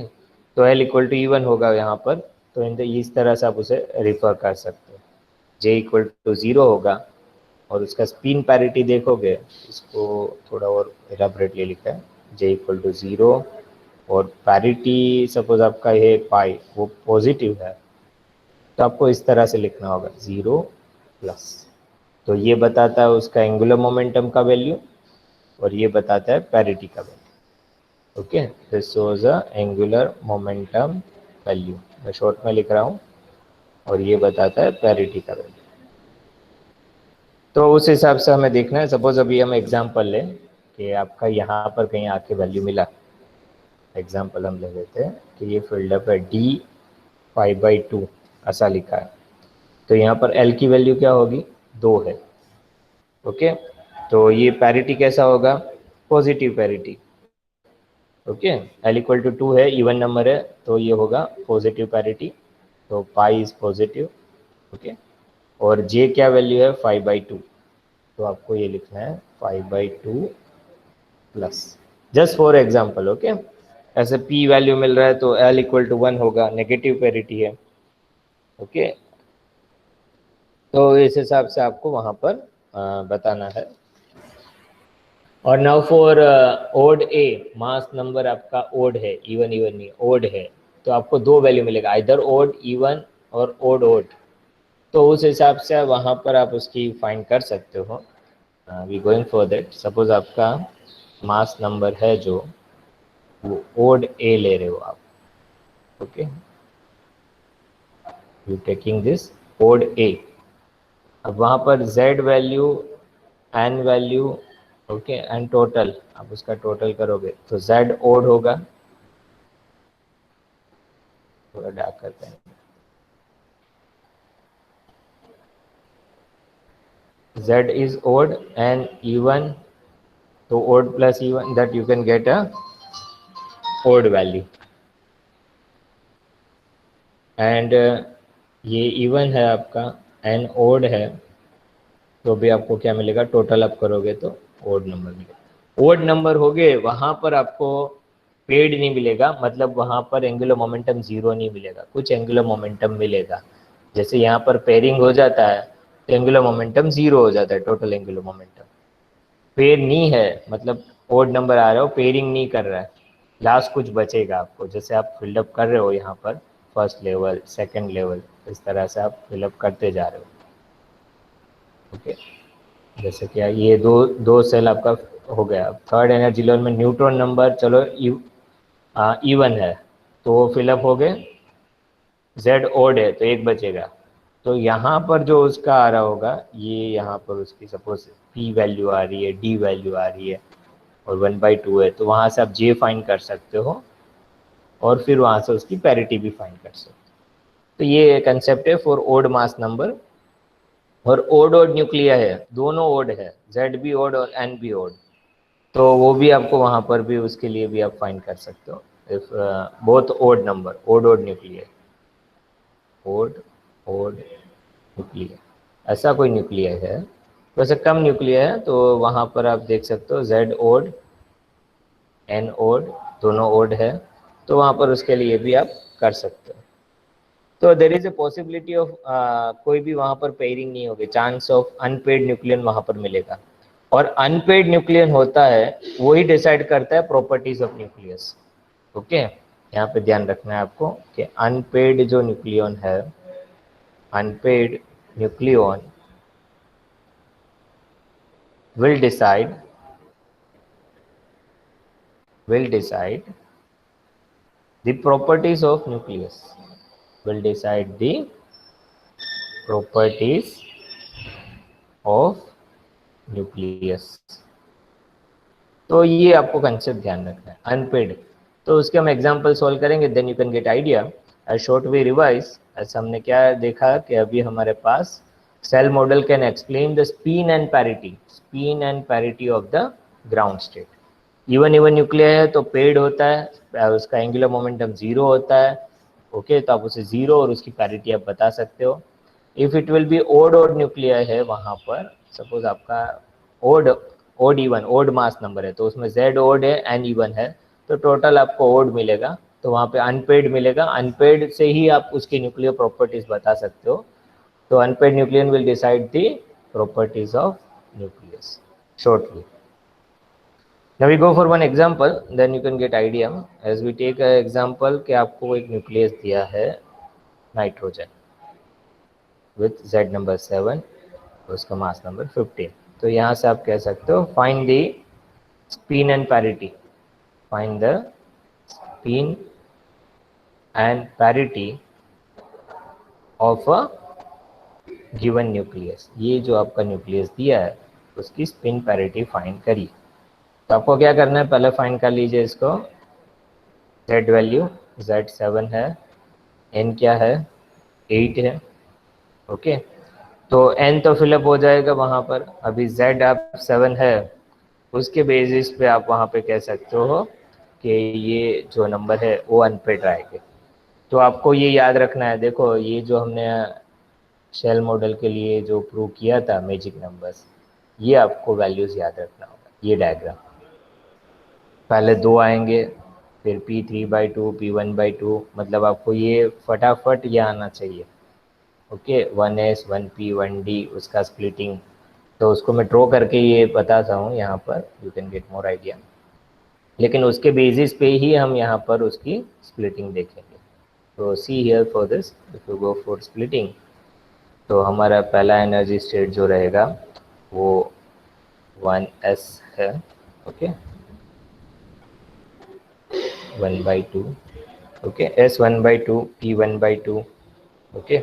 तो एल इक्वल टू ई1 होगा यहाँ पर. तो इस तरह से आप उसे रिफर कर सकते हो. जे इक्वल टू 0 होगा और उसका स्पिन पैरिटी देखोगे, इसको थोड़ा और एलाबोरेटली लिखा है, जे इक्वल टू 0 और पैरिटी सपोज आपका ये पाई वो पॉजिटिव है, तो आपको इस तरह से लिखना होगा 0 प्लस। तो ये बताता है उसका एंगुलर मोमेंटम का वैल्यू और ये बताता है पैरिटी का value. Okay, this shows a angular momentum value, मैं शॉर्ट में लिख रहा हूँ, और ये बताता है पैरिटी का वैल्यू। तो उस हिसाब से हमें देखना है। सपोज अभी हम एग्जांपल लें कि आपका यहाँ पर कहीं आके वैल्यू मिला, एग्जांपल हम ले लेते हैं कि ये फील्डअप है d 5/2 ऐसा लिखा है, तो यहाँ पर L की वैल्यू क्या होगी, 2 है। ओके, तो ये पैरिटी कैसा होगा, positive parity. Okay, L equal to 2 है, इवन नंबर है, तो ये होगा पॉजिटिव पैरिटी, तो पाई इज पॉजिटिव। ओके, और J क्या वैल्यू है, 5/2, तो आपको ये लिखना है 5/2 plus, just for example. Okay, ऐसे P वैल्यू मिल रहा है तो L इक्वल टू 1 होगा, नेगेटिव पैरिटी है। ओके, तो इस हिसाब से आपको वहाँ पर बताना है। और now for odd A, mass number आपका ओड है, इवन इवन नहीं, ओड है, तो आपको दो वैल्यू मिलेगा, आइदर ओड इवन और ओड ओड। तो उस हिसाब से वहाँ पर आप उसकी फाइंड कर सकते हो। We going for that, suppose आपका मास नंबर है जो वो ओड ए ले रहे हो आप। Okay, you taking this odd A, अब वहाँ पर z value, n value, okay, and total, आप उसका टोटल करोगे तो z ओड होगा, थोड़ा डार्क करते हैं, z is odd and even, तो odd plus even, that you can get a odd value, and ये even है आपका, n odd है, तो भी आपको क्या मिलेगा, टोटल आप करोगे तो odd नंबर मिलेगा। odd नंबर हो गए वहाँ पर आपको पेड नहीं मिलेगा, मतलब वहाँ पर एंगुलर मोमेंटम 0 नहीं मिलेगा, कुछ एंगुलर मोमेंटम मिलेगा। जैसे यहाँ पर पेयरिंग हो जाता है तो एंगुलर मोमेंटम 0 हो जाता है, टोटल एंगुलर मोमेंटम। पेयर नहीं है मतलब ओड नंबर आ रहा हो, पेयरिंग नहीं कर रहा है, लास्ट कुछ बचेगा आपको, जैसे आप फिलअप कर रहे हो यहाँ पर फर्स्ट लेवल सेकंड लेवल, इस तरह से आप फिलअप करते जा रहे हो। ओके, जैसे कि ये दो दो सेल आपका हो गया। थर्ड एनर्जी लेवल में न्यूट्रॉन नंबर चलो इवन है, तो वो फिलअप हो गए, जेड ओड है तो एक बचेगा। तो यहाँ पर जो उसका आ रहा होगा, ये यहाँ पर उसकी सपोज पी वैल्यू आ रही है, डी वैल्यू आ रही है, और 1/2 है, तो वहाँ से आप जे फाइंड कर सकते हो और फिर वहाँ से उसकी पैरिटी भी फाइंड कर सकते हो। तो ये कंसेप्ट है फॉर ओड मास नंबर। और ओड ओड न्यूक्लिया है, दोनों ओड है, जेड भी ओड और एन भी ओड, तो वो भी आपको वहाँ पर भी उसके लिए भी आप फाइंड कर सकते हो, if both odd number, odd odd nuclei, odd odd nuclei, ऐसा कोई न्यूक्लिया है, वैसे कम न्यूक्लिया है, तो वहाँ पर आप देख सकते हो जेड ओड एन ओड दोनों ओड है, तो वहाँ पर उसके लिए भी आप कर सकते हो। तो there is a possibility of कोई भी वहाँ पर पेयरिंग नहीं होगी, चांस ऑफ अनपेड न्यूक्लियन वहाँ पर मिलेगा, और अनपेड न्यूक्लियन होता है वही डिसाइड करता है प्रॉपर्टीज ऑफ न्यूक्लियस। ओके, यहाँ पे ध्यान रखना है आपको कि अनपेड जो न्यूक्लियन है, unpaired nucleon will decide the properties of nucleus, will decide the properties of nucleus। तो ये आपको कंसेप्ट ध्यान रखना है, अनपेड। तो उसके हम एग्जांपल सॉल्व करेंगे, then you can get idea. As short way revise, ऐसा हमने क्या देखा कि अभी हमारे पास shell model can explain the spin and parity of the ground state. Even even nuclear है तो पेड होता है, उसका एंगुलर मोमेंटम 0 होता है। ओके, तो आप उसे 0 और उसकी पैरिटी आप बता सकते हो। If it will be odd odd nuclear है, वहाँ पर सपोज आपका odd odd even, odd mass number है, तो उसमें जेड ओड है एन इवन है, तो टोटल आपको ओड मिलेगा, तो वहाँ पे अनपेड मिलेगा, अनपेड से ही आप उसकी न्यूक्लियर प्रॉपर्टीज बता सकते हो। तो unpaired nucleon will decide the properties of nucleus shortly. Now we go for one example, then you can get idea. As we take an example कि आपको एक न्यूक्लियस दिया है नाइट्रोजन विथ Z नंबर 7, उसका मास नंबर 15. तो यहाँ से आप कह सकते हो find the spin and parity, find the spin and parity of a given nucleus. ये जो आपका न्यूक्लियस दिया है उसकी स्पिन पैरिटी फाइंड करिए. तो आपको क्या करना है, पहले फाइंड कर लीजिए इसको. Z वैल्यू Z7 है, N क्या है 8 है. ओके, तो N तो फिलअप हो जाएगा वहाँ पर. अभी Z आप 7 है, उसके बेसिस पे आप वहाँ पे कह सकते हो कि ये जो नंबर है वो अनपेड रहेगा. तो आपको ये याद रखना है. देखो ये जो हमने शेल मॉडल के लिए जो प्रूव किया था मैजिक नंबर्स, ये आपको वैल्यूज़ याद रखना होगा. ये डायग्राम पहले 2 आएंगे, फिर P3/2 P1/2, मतलब आपको ये फटाफट ये आना चाहिए. ओके, 1s 1p 1d उसका स्प्लिटिंग. तो उसको मैं ड्रॉ करके ये बताता हूँ यहाँ पर, you can get more idea. लेकिन उसके बेसिस पे ही हम यहाँ पर उसकी स्प्लिटिंग देखेंगे. तो see here for this, if you go for splitting, तो हमारा पहला एनर्जी स्टेट जो रहेगा वो 1s है. Okay, 1/2. Okay, s 1/2 p 1/2. Okay,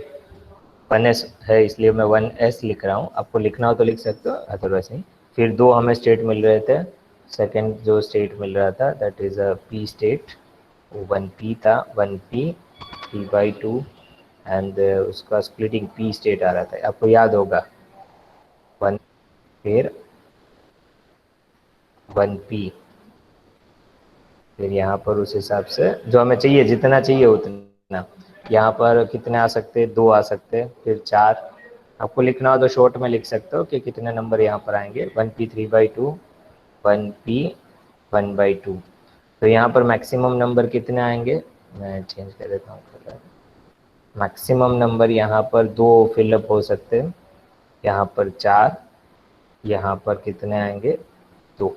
1s है इसलिए मैं 1s लिख रहा हूँ. आपको लिखना हो तो लिख सकते हो, अदरवाइज नहीं. फिर 2 हमें स्टेट मिल रहे थे. सेकंड जो स्टेट मिल रहा था that is a p state, वो 1p था, 1p p/2 एंड उसका स्प्लिटिंग p स्टेट आ रहा था. आपको याद होगा 1 फिर 1p, फिर यहाँ पर उस हिसाब से जो हमें चाहिए, जितना चाहिए उतना. यहाँ पर कितने आ सकते हैं, 2 आ सकते हैं, फिर 4. आपको लिखना हो तो शॉर्ट में लिख सकते हो कि कितने नंबर यहाँ पर आएंगे. 1p 3/2, 1p 1/2. तो यहाँ पर मैक्सिमम नंबर कितने आएंगे, मैं चेंज कर देता हूँ. मैक्सिमम नंबर यहाँ पर 2 फिलअप हो सकते हैं, यहाँ पर 4, यहाँ पर कितने आएंगे 2.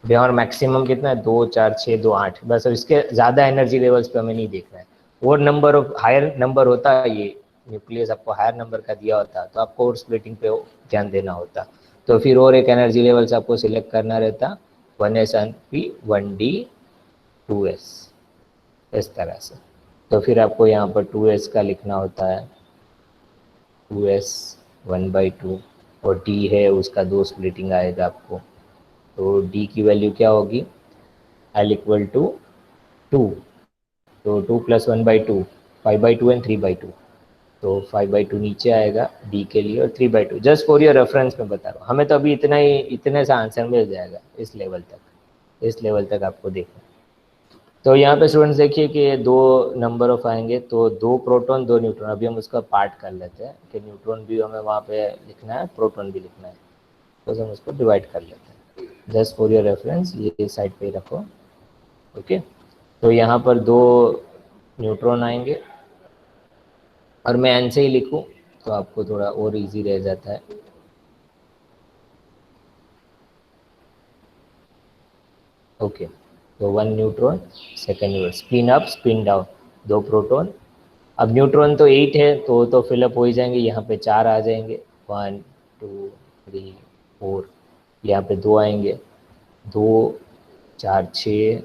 और मैक्सिमम कितना है 2 4 6 2 8. बस अब इसके ज़्यादा एनर्जी लेवल्स पे हमें नहीं देखना है. और नंबर ऑफ हायर नंबर होता है, ये न्यूक्लियस आपको हायर नंबर का दिया होता तो आपको और स्प्लिटिंग पे ध्यान देना होता. तो फिर और एक एनर्जी लेवल से आपको सिलेक्ट करना रहता, 1s 1p 1d 2s, इस तरह से. तो फिर आपको यहाँ पर 2s का लिखना होता है, 2s 1/2, और d है उसका 2 स्प्लिटिंग आएगा आपको. तो d की वैल्यू क्या होगी, L इक्वल टू 2. तो 2 + 1/2 5/2 एंड 3/2. तो 5/2 नीचे आएगा d के लिए, और 3/2 जस्ट फॉर योर रेफरेंस में बता रहा हूँ. हमें तो अभी इतना ही, इतने सा आंसर मिल जाएगा इस लेवल तक. इस लेवल तक आपको देखना. तो यहाँ पे स्टूडेंट्स देखिए कि 2 नंबर ऑफ आएंगे, तो 2 प्रोटॉन 2 न्यूट्रॉन. अभी हम उसका पार्ट कर लेते हैं कि न्यूट्रॉन भी हमें वहाँ पे लिखना है, प्रोटॉन भी लिखना है. तो हम उसको डिवाइड कर लेते हैं. जस्ट फॉर योर रेफरेंस ये साइड पे रखो. ओके, तो यहाँ पर 2 न्यूट्रॉन आएंगे, और मैं एन से ही लिखूँ तो आपको थोड़ा और इजी रह जाता है. ओके, तो 1 neutron, second neutron, spin up spin down, 2 proton. अब न्यूट्रॉन तो 8 है तो फिलअप हो ही जाएंगे. यहाँ पे 4 आ जाएंगे, 1 2 3 4. यहाँ पे 2 आएंगे, 2 4 6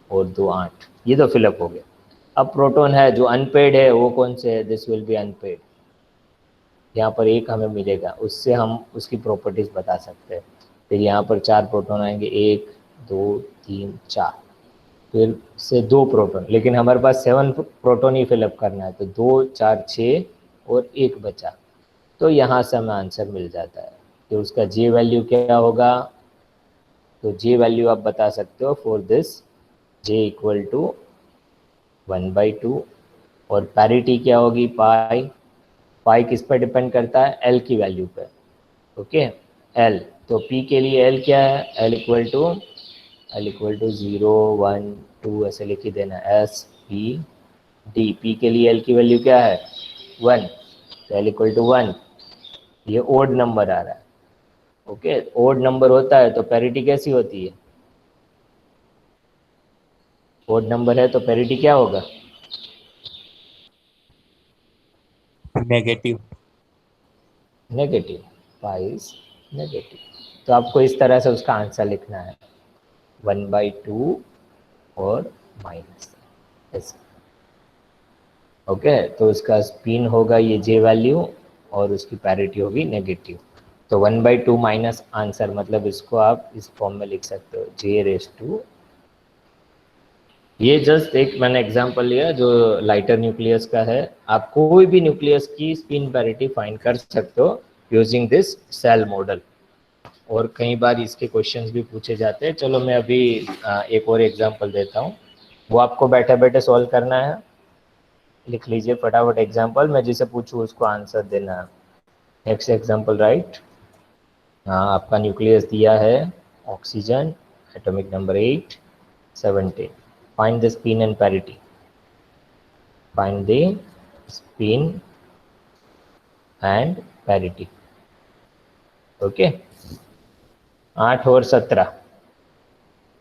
और 2 8. ये तो फिलअप हो गया. अब प्रोटॉन है जो अनपेड है, वो कौन से है, दिस विल बी अनपेड. यहाँ पर 1 हमें मिलेगा, उससे हम उसकी प्रॉपर्टीज़ बता सकते हैं. फिर यहाँ पर 4 प्रोटॉन आएंगे, 1 2 3 4. फिर से 2 प्रोटॉन, लेकिन हमारे पास 7 प्रोटॉन ही फिलअप करना है, तो 2 4 6 और 1 बचा. तो यहाँ से हमें आंसर मिल जाता है. तो उसका जे वैल्यू क्या होगा, तो जे वैल्यू आप बता सकते हो for this, J equal to 1/2. और पैरिटी क्या होगी, पाई. पाई किस पर डिपेंड करता है, एल की वैल्यू पे. Okay, L. तो पी के लिए एल क्या है, एल इक्वल टू 0 1 2 ऐसे लिख ही देना, एस पी डी. पी के लिए एल की वैल्यू क्या है 1. L इक्वल टू 1, ये ओड नंबर आ रहा है। ओके, ओड नंबर होता है तो पैरिटी कैसी होती है? ओड नंबर है तो पैरिटी क्या होगा? नेगेटिव। Negative, price negative. तो आपको इस तरह से उसका आंसर लिखना है, 1/2 और माइनस ऐसे। ओके, तो उसका स्पिन होगा ये जे वैल्यू और उसकी पैरिटी होगी नेगेटिव। तो 1/2 माइनस आंसर, मतलब इसको आप इस फॉर्म में लिख सकते हो, J⁻²। ये जस्ट एक मैंने एग्जांपल लिया जो लाइटर न्यूक्लियस का है। आप कोई भी न्यूक्लियस की स्पिन पैरिटी फाइंड कर सकते हो यूजिंग दिस सेल मॉडल। और कई बार इसके क्वेश्चंस भी पूछे जाते हैं। चलो मैं अभी एक और एग्जांपल देता हूँ, वो आपको बैठे बैठे सॉल्व करना है। लिख लीजिए फटाफट एग्जांपल, मैं जिसे पूछूँ उसको आंसर देना है। Next example right. हाँ, आपका न्यूक्लियस दिया है oxygen, atomic number 8 17। Find the spin and parity. Find the spin and parity. Okay, 8 और 17,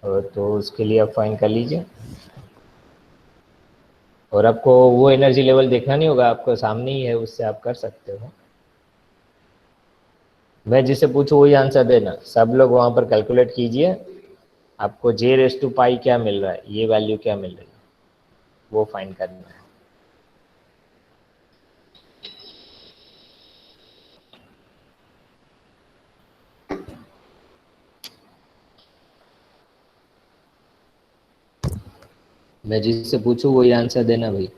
तो उसके लिए आप फाइंड कर लीजिए। और आपको वो एनर्जी लेवल देखना नहीं होगा, आपको सामने ही है, उससे आप कर सकते हो। मैं जिसे पूछूं वही आंसर देना। सब लोग वहां पर कैलकुलेट कीजिए, आपको J⁻π क्या मिल रहा है, ये वैल्यू क्या मिल रही है, वो फाइंड करना है। मैं जिससे पूछूं वही आंसर देना भाई।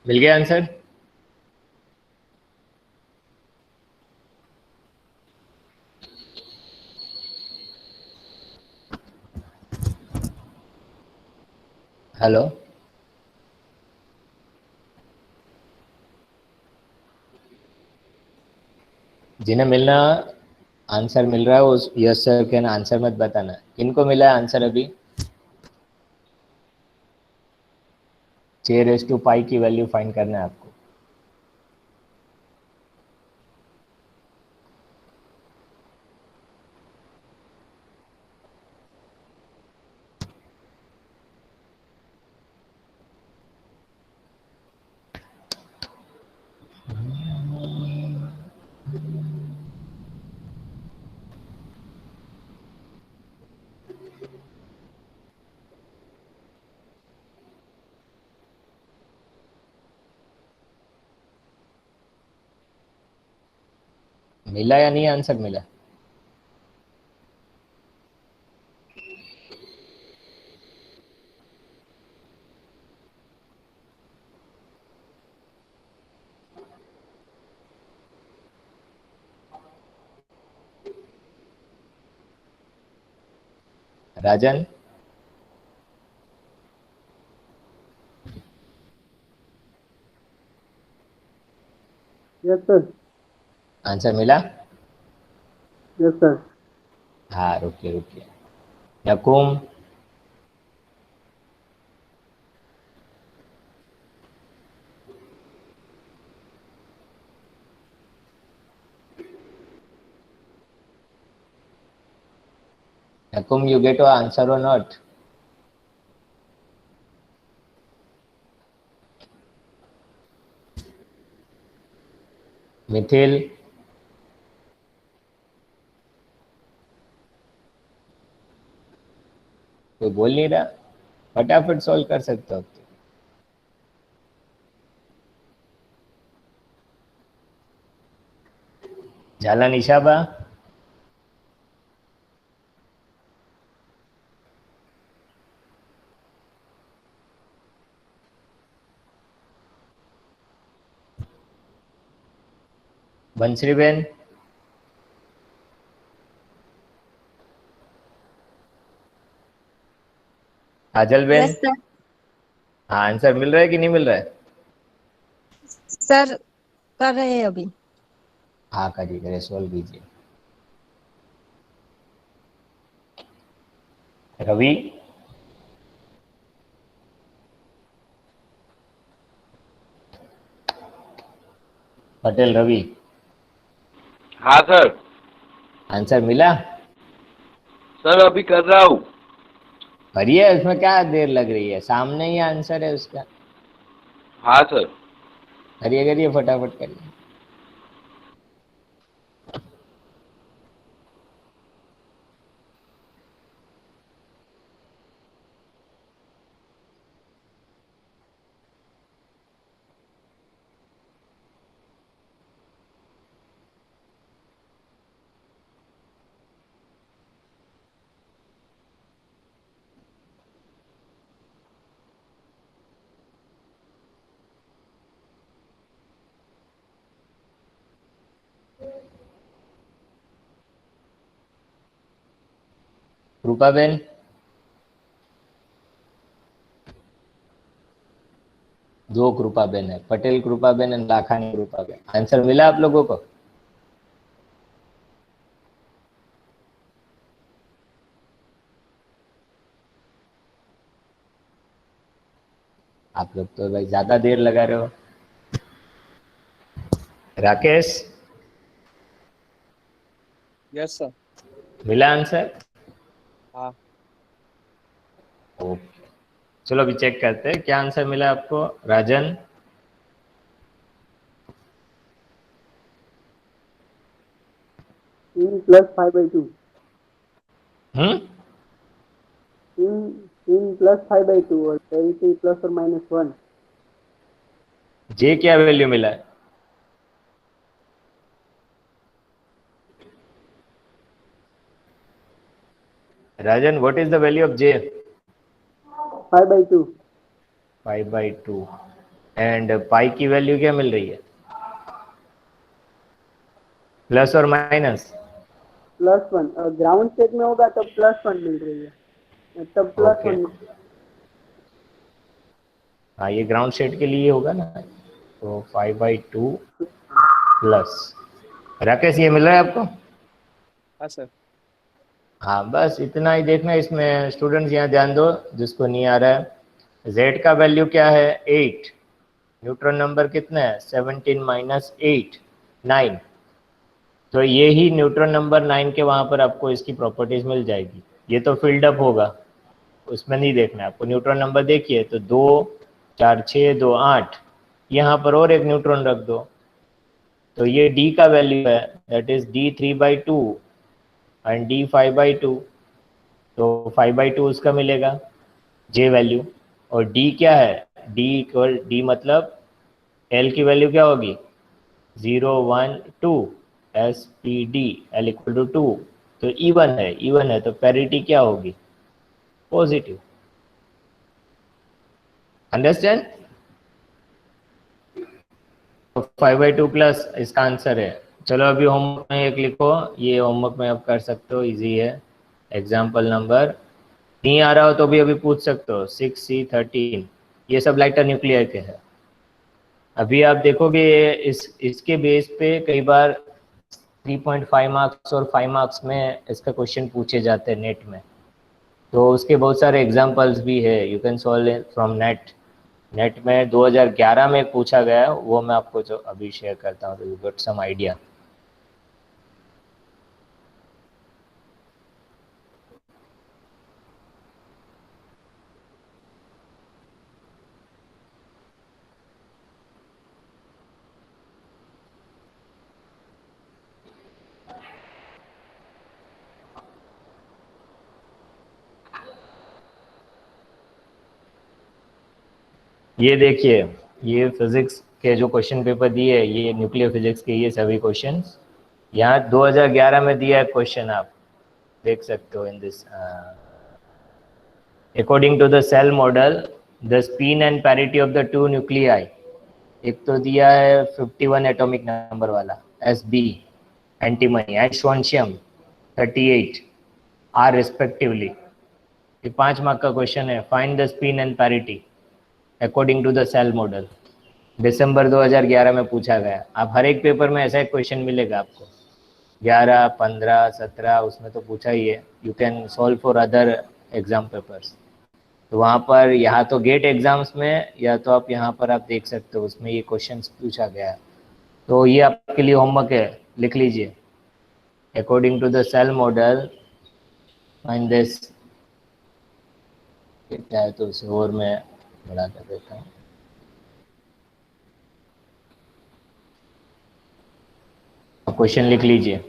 मिल गया आंसर? हेलो, जिन्हें मिलना आंसर मिल रहा है उस यस सर के ना आंसर मत बताना। किनको मिला है आंसर अभी? J⁻π की वैल्यू फाइंड करना है आपको। मिला या नहीं आंसर मिला? राजन, यस सर। आंसर मिला? Yes sir. हाँ, रुकिए रुकिए। यकुम, Akum, you get an answer or not? Mithil, कोई बोल नहीं रहा, फटाफट सॉल्व कर सकते हो। झाला निशाबा, बंसरी बेन, काजल बेन। Yes sir. हाँ, आंसर मिल रहा है कि नहीं मिल रहा है? सर कर रहे हैं अभी। हाँ, करिए करिए, सॉल्व कीजिए। रवि, पटेल रवि, हाँ सर। आंसर मिला? सर अभी कर रहा हूँ। करिए, उसमें क्या देर लग रही है, सामने ही आंसर है उसका। हाँ सर। करिए करिए, फटाफट करिए। रूपा बेन, दो कृपा बेन है, पटेल कृपा बेन और लाखानी कृपा बेन। आंसर मिला आप लोगों को? आप लोग तो भाई ज्यादा देर लगा रहे हो। Rakesh, yes sir. मिला आंसर? हाँ। ओके, चलो अभी चेक करते हैं क्या आंसर मिला आपको। राजन, 3 + 5/2। हम्म, 3 + 5/2 और डेरिवेटिव प्लस और माइनस 1। जे क्या वैल्यू मिला है? Rajan, what is the value of J? 5/2। 5/2। And pi की वैल्यू क्या मिल रही है? प्लस और माइनस? +1। ग्राउंड स्टेट में होगा तो +1 मिल रही है, तब ओके, +1। हाँ ये ग्राउंड सेट के लिए होगा ना। तो 5/2 प्लस। राकेश, ये मिल रहा है आपको? हाँ सर। हाँ, बस इतना ही देखना। इसमें स्टूडेंट्स यहाँ ध्यान दो जिसको नहीं आ रहा है। z का वैल्यू क्या है? 8। न्यूट्रॉन नंबर कितना है? 17 माइनस 8, 9। तो ये ही न्यूट्रॉन नंबर 9 के वहाँ पर आपको इसकी प्रॉपर्टीज मिल जाएगी। ये तो फिल्ड अप होगा, उसमें नहीं देखना है आपको। न्यूट्रॉन नंबर देखिए तो 2 4 6 2 8, यहाँ पर और एक न्यूट्रॉन रख दो। तो ये d का वैल्यू है, that is d 3/2 and d 5/2। तो 5/2 उसका मिलेगा जे वैल्यू। और डी क्या है? डी इक्वल, डी मतलब एल की वैल्यू क्या होगी? 0 1 2, S P D, L equal to 2। तो इवन है, इवन है तो पैरिटी क्या होगी? पॉजिटिव। अंडरस्टैंड? 5/2 प्लस इसका आंसर है। चलो अभी होमवर्क में एक लिखो, ये होमवर्क में आप कर सकते हो, इजी है। एग्जाम्पल नंबर, नहीं आ रहा हो तो भी अभी पूछ सकते हो। 6C13, ये सब लाइटर न्यूक्लियर के हैं। अभी आप देखोगे इसके बेस पे कई बार 3.5 मार्क्स और 5 मार्क्स में इसका क्वेश्चन पूछे जाते हैं नेट में। तो उसके बहुत सारे एग्जांपल्स भी है, you can solve from net. Net में 2011 में पूछा गया, वो मैं आपको जो अभी शेयर करता हूँ, यू गॉट सम आइडिया। ये देखिए, ये फिजिक्स के जो क्वेश्चन पेपर दिए, ये न्यूक्लियर फिजिक्स के ये सभी क्वेश्चंस यहाँ 2011 में दिया है क्वेश्चन, आप देख सकते हो in this according to the shell model the spin and parity of the two nuclei. एक तो दिया है 51 एटॉमिक नंबर वाला Sb antimony and strontium 38 are respectively. ये 5 मार्क का क्वेश्चन है। Find the spin and parity according to the shell model. दिसंबर 2011 में पूछा गया। आप हर एक पेपर में ऐसा एक क्वेश्चन मिलेगा आपको, 11, 15, 17 उसमें तो पूछा ही है। You can solve for other exam papers. तो वहाँ पर यहाँ तो गेट एग्जाम्स में, या तो आप यहाँ पर आप देख सकते हो, उसमें ये क्वेश्चन पूछा गया है। तो ये आपके लिए होमवर्क है, लिख लीजिए। According to the shell model find this. क्या है तो उसे और मैं बड़ा कर देता हूँ। क्वेश्चन लिख लीजिए।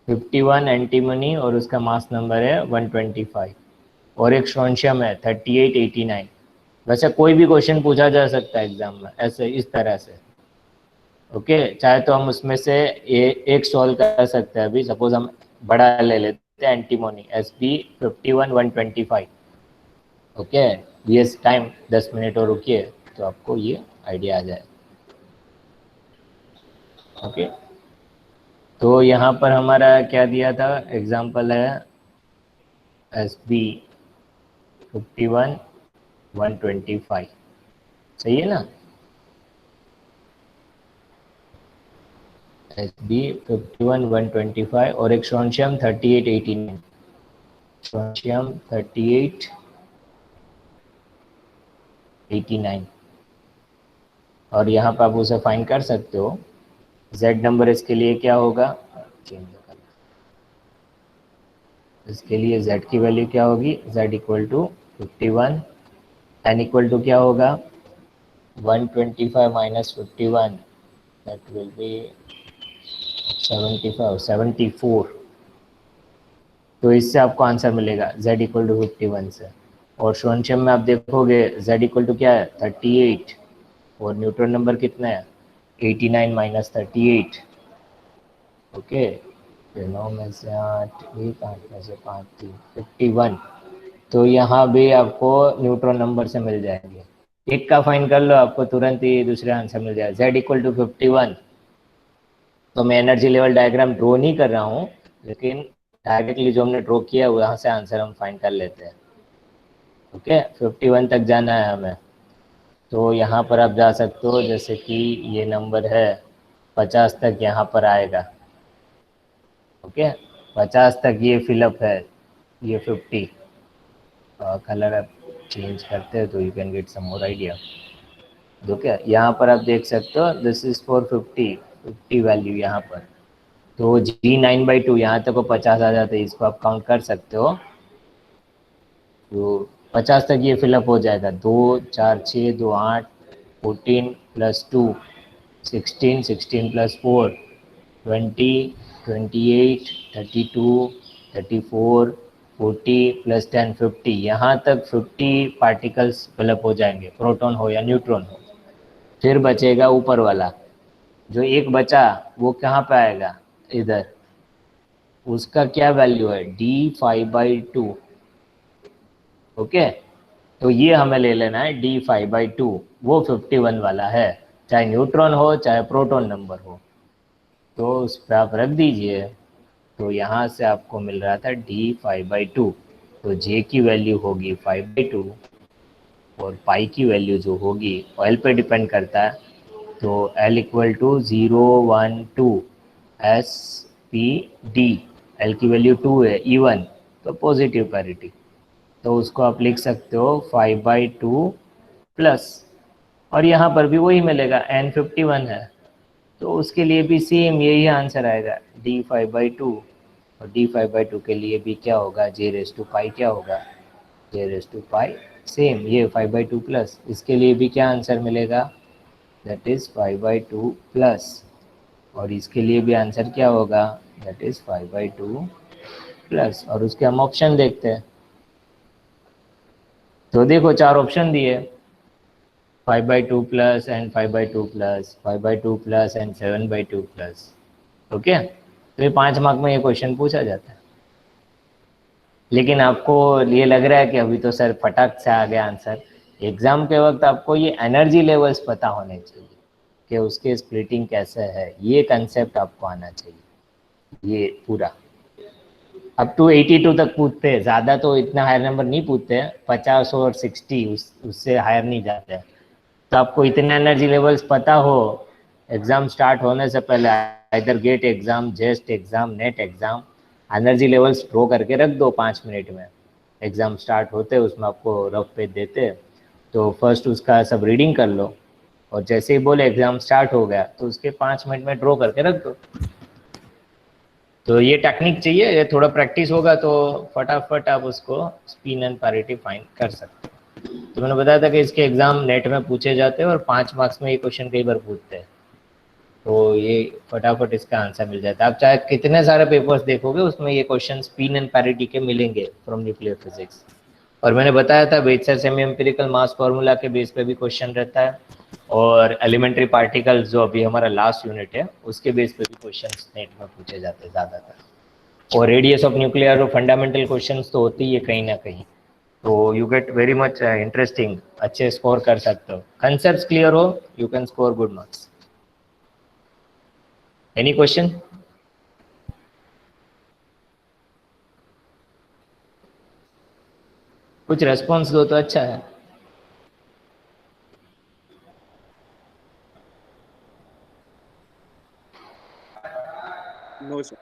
51 एंटीमनी और उसका मास नंबर है 125 और एक स्ट्रोंशियम है 38, 89। वैसे कोई भी क्वेश्चन पूछा जा सकता है एग्जाम में ऐसे इस तरह से। ओके, चाहे तो हम उसमें से एक सॉल्व कर सकते हैं। अभी सपोज हम बड़ा ले लेते हैं, एंटीमोनी Sb 51 125। ओके, ये टाइम 10 मिनट और रुकिए तो आपको ये आइडिया आ जाए। ओके, तो यहाँ पर हमारा क्या दिया था, एग्जाम्पल है Sb 51 125, सही है ना। Sb 51 125 और एक स्ट्रोंशियम 38 89। स्ट्रोंशियम 38 89 और यहाँ पर आप उसे फाइंड कर सकते हो। Z नंबर इसके लिए क्या होगा, चेंज कर, इसके लिए Z की वैल्यू क्या होगी, Z equal to 51, N equal to क्या होगा 125 माइनस 51, दैट विल बी 75 74। तो इससे आपको आंसर मिलेगा Z इक्वल टू 51 से। और स्ट्रोंशियम में आप देखोगे Z इक्वल टू क्या है 38 और न्यूट्रॉन नंबर कितना है 89 माइनस 38। ओके, 9 में से 8, 1 8 में से 5 3 51। तो यहाँ भी आपको न्यूट्रॉन नंबर से मिल जाएंगे। एक का फाइन कर लो, आपको तुरंत ही दूसरे आंसर मिल जाएगा। Z equal to 51। तो मैं एनर्जी लेवल डायग्राम ड्रॉ नहीं कर रहा हूँ, लेकिन डायरेक्टली जो हमने ड्रॉ किया वहाँ से आंसर हम फाइंड कर लेते हैं। ओके, 51 तक जाना है हमें। तो यहाँ पर आप जा सकते हो, जैसे कि ये नंबर है 50 तक यहाँ पर आएगा। ओके, 50 तक ये फिलअप है, ये 50। कलर आप चेंज करते हैं तो you can get some more idea. Okay, यहाँ पर आप देख सकते हो दिस इज फॉर 50 वैल्यू यहाँ पर। तो G9/2 यहाँ तक को 50 आ जाते हैं, इसको आप काउंट कर सकते हो। तो 50 तक ये फिलअप हो जाएगा। 2 4 6 2 8 14 प्लस 2 16 16 प्लस 4 20 28 32 34 40 प्लस 10 50। यहाँ तक 50 पार्टिकल्स फिलअप हो जाएंगे, प्रोटॉन हो या न्यूट्रॉन हो। फिर बचेगा ऊपर वाला, जो एक बचा वो कहाँ पे आएगा, इधर। उसका क्या वैल्यू है D5/2। ओके, तो ये हमें ले लेना है D5/2, वो 51 वाला है, चाहे न्यूट्रॉन हो चाहे प्रोटॉन नंबर हो। तो उस पर आप रख दीजिए। तो यहाँ से आपको मिल रहा था D5/2। तो J की वैल्यू होगी 5/2 और पाई की वैल्यू जो होगी ऑयल पे डिपेंड करता है। तो L equal to 0 1 2 SPD। L की वैल्यू 2 है, E1 तो पॉजिटिव पैरिटी। तो उसको आप लिख सकते हो 5/2 प्लस, और यहाँ पर भी वही मिलेगा, N51 है तो उसके लिए भी सेम यही आंसर आएगा D5/2। और D5/2 के लिए भी क्या होगा, J⁻π क्या होगा, J⁻π सेम ये 5/2 प्लस। इसके लिए भी क्या आंसर मिलेगा, दैट इज़ 5/2 प्लस। और इसके लिए भी आंसर क्या होगा, दैट इज़ 5/2 प्लस। और उसके हम ऑप्शन देखते हैं। तो देखो 4 ऑप्शन दिए, 5/2 plus and 5/2 plus, 5/2 plus and 7/2 plus. Okay, तो ये 5 मार्क में ये क्वेश्चन पूछा जाता है। लेकिन आपको ये लग रहा है कि अभी तो सर फटाक से आ गया आंसर। एग्जाम के वक्त आपको ये एनर्जी लेवल्स पता होने चाहिए कि उसके स्प्लिटिंग कैसे है, ये कंसेप्ट आपको आना चाहिए। ये पूरा अप टू 82 तक पूछते हैं, ज़्यादा तो इतना हायर नंबर नहीं पूछते हैं, 50 और 60 उससे हायर नहीं जाते हैं। तो आपको इतने एनर्जी लेवल्स पता हो एग्जाम स्टार्ट होने से पहले, इधर GATE exam, JEST exam, NET exam, energy levels draw करके रख दो 5 मिनट में। एग्जाम स्टार्ट होते उसमें आपको रफ पेज देते, तो फर्स्ट उसका सब रीडिंग कर लो, और जैसे ही बोले एग्जाम स्टार्ट हो गया तो उसके 5 मिनट में ड्रॉ करके रख दो। तो ये टेक्निक चाहिए, ये थोड़ा प्रैक्टिस होगा तो फटाफट आप उसको स्पिन एंड पैरिटी फाइंड कर सकते हो। तो मैंने बताया था कि इसके एग्जाम नेट में पूछे जाते हैं और 5 मार्क्स में ये क्वेश्चन कई बार पूछते हैं, तो ये फटाफट इसका आंसर मिल जाता है। आप चाहे कितने सारे पेपर्स देखोगे उसमें ये क्वेश्चन स्पिन एंड पैरिटी के मिलेंगे फ्रॉम न्यूक्लियर फिजिक्स। और मैंने बताया था Becher semi empirical mass formula के बेस पे भी क्वेश्चन रहता है, और एलिमेंट्री पार्टिकल्स जो अभी हमारा लास्ट यूनिट है उसके बेस पे भी क्वेश्चन नेट में पूछे जाते हैं ज़्यादातर। और रेडियस ऑफ न्यूक्लियर और फंडामेंटल क्वेश्चन तो होती ही है कहीं ना कहीं, तो you get very much interesting, अच्छे स्कोर कर सकते हो। कंसेप्ट क्लियर हो, you can score good marks. Any question? कुछ रेस्पॉन्स दो तो अच्छा है। No sir.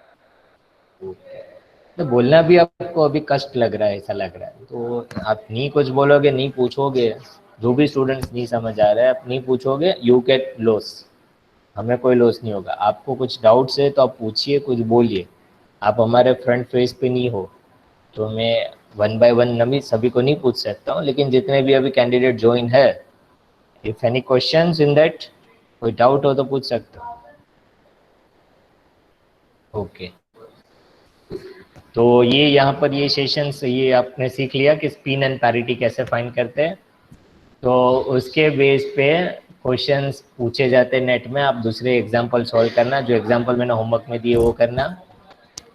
तो बोलना भी आपको अभी कष्ट लग रहा है, ऐसा लग रहा है, तो आप नहीं कुछ बोलोगे, नहीं पूछोगे, जो भी स्टूडेंट्स नहीं समझ आ रहा है आप नहीं पूछोगे, यू गेट लॉस। हमें कोई लॉस नहीं होगा। आपको कुछ डाउट्स है तो आप पूछिए, कुछ बोलिए। आप हमारे फ्रंट फेस पे नहीं हो तो मैं 1 बाय 1 नमी सभी को नहीं पूछ सकता हूँ, लेकिन जितने भी अभी कैंडिडेट ज्वाइन है, if any questions in that, कोई डाउट हो तो पूछ सकते हो। ओके, तो ये यहाँ पर ये सेशंस ये आपने सीख लिया कि स्पिन एंड पैरिटी कैसे फाइंड करते हैं। तो उसके बेस पे क्वेश्चंस पूछे जाते हैं नेट में, आप दूसरे एग्जांपल सॉल्व करना, जो एग्जांपल मैंने होमवर्क में दिए वो करना,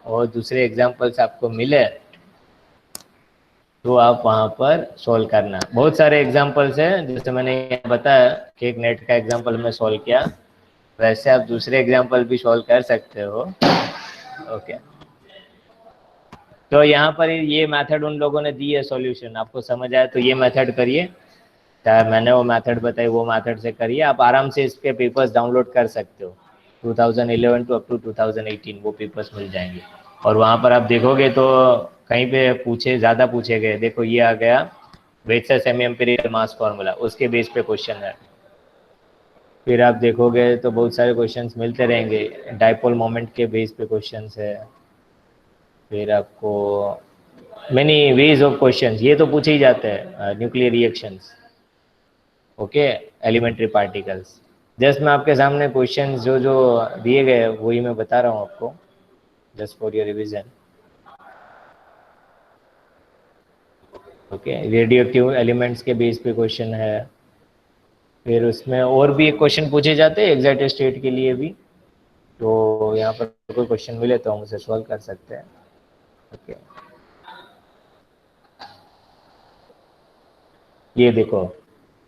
और दूसरे एग्जांपल्स आपको मिले तो आप वहाँ पर सॉल्व करना। बहुत सारे एग्जांपल्स हैं, जैसे मैंने बताया कि एक नेट का एग्जांपल मैं सॉल्व किया, वैसे आप दूसरे एग्जांपल भी सॉल्व कर सकते हो। ओके, तो यहाँ पर ये मेथड उन लोगों ने दी है सॉल्यूशन, आपको समझ आया तो ये मेथड करिए, चाहे मैंने वो मेथड बताई वो मेथड से करिए। आप आराम से इसके पेपर्स डाउनलोड कर सकते हो, 2011 टू अप टू 2018 वो पेपर्स मिल जाएंगे। और वहाँ पर आप देखोगे तो कहीं पे पूछे, ज़्यादा पूछे गए, देखो ये आ गया वेचर सेमी एम्पिरिकल मास फार्मूला, उसके बेस पे क्वेश्चन है। फिर आप देखोगे तो बहुत सारे क्वेश्चंस मिलते रहेंगे, डाइपोल मोमेंट के बेस पे क्वेश्चंस है। फिर आपको मेनी वेज ऑफ क्वेश्चंस, ये तो पूछे ही जाते हैं, nuclear reactions, okay, elementary particles. Just मैं आपके सामने क्वेश्चंस जो जो दिए गए वही मैं बता रहा हूँ आपको, just for your revision. Okay, radio active elements के बेस पे क्वेश्चन है। फिर उसमें और भी क्वेश्चन पूछे जाते हैं एग्जैक्ट स्टेट के लिए भी, तो यहाँ पर कोई क्वेश्चन मिले तो हम उसे सॉल्व कर सकते हैं। ओके, ये देखो,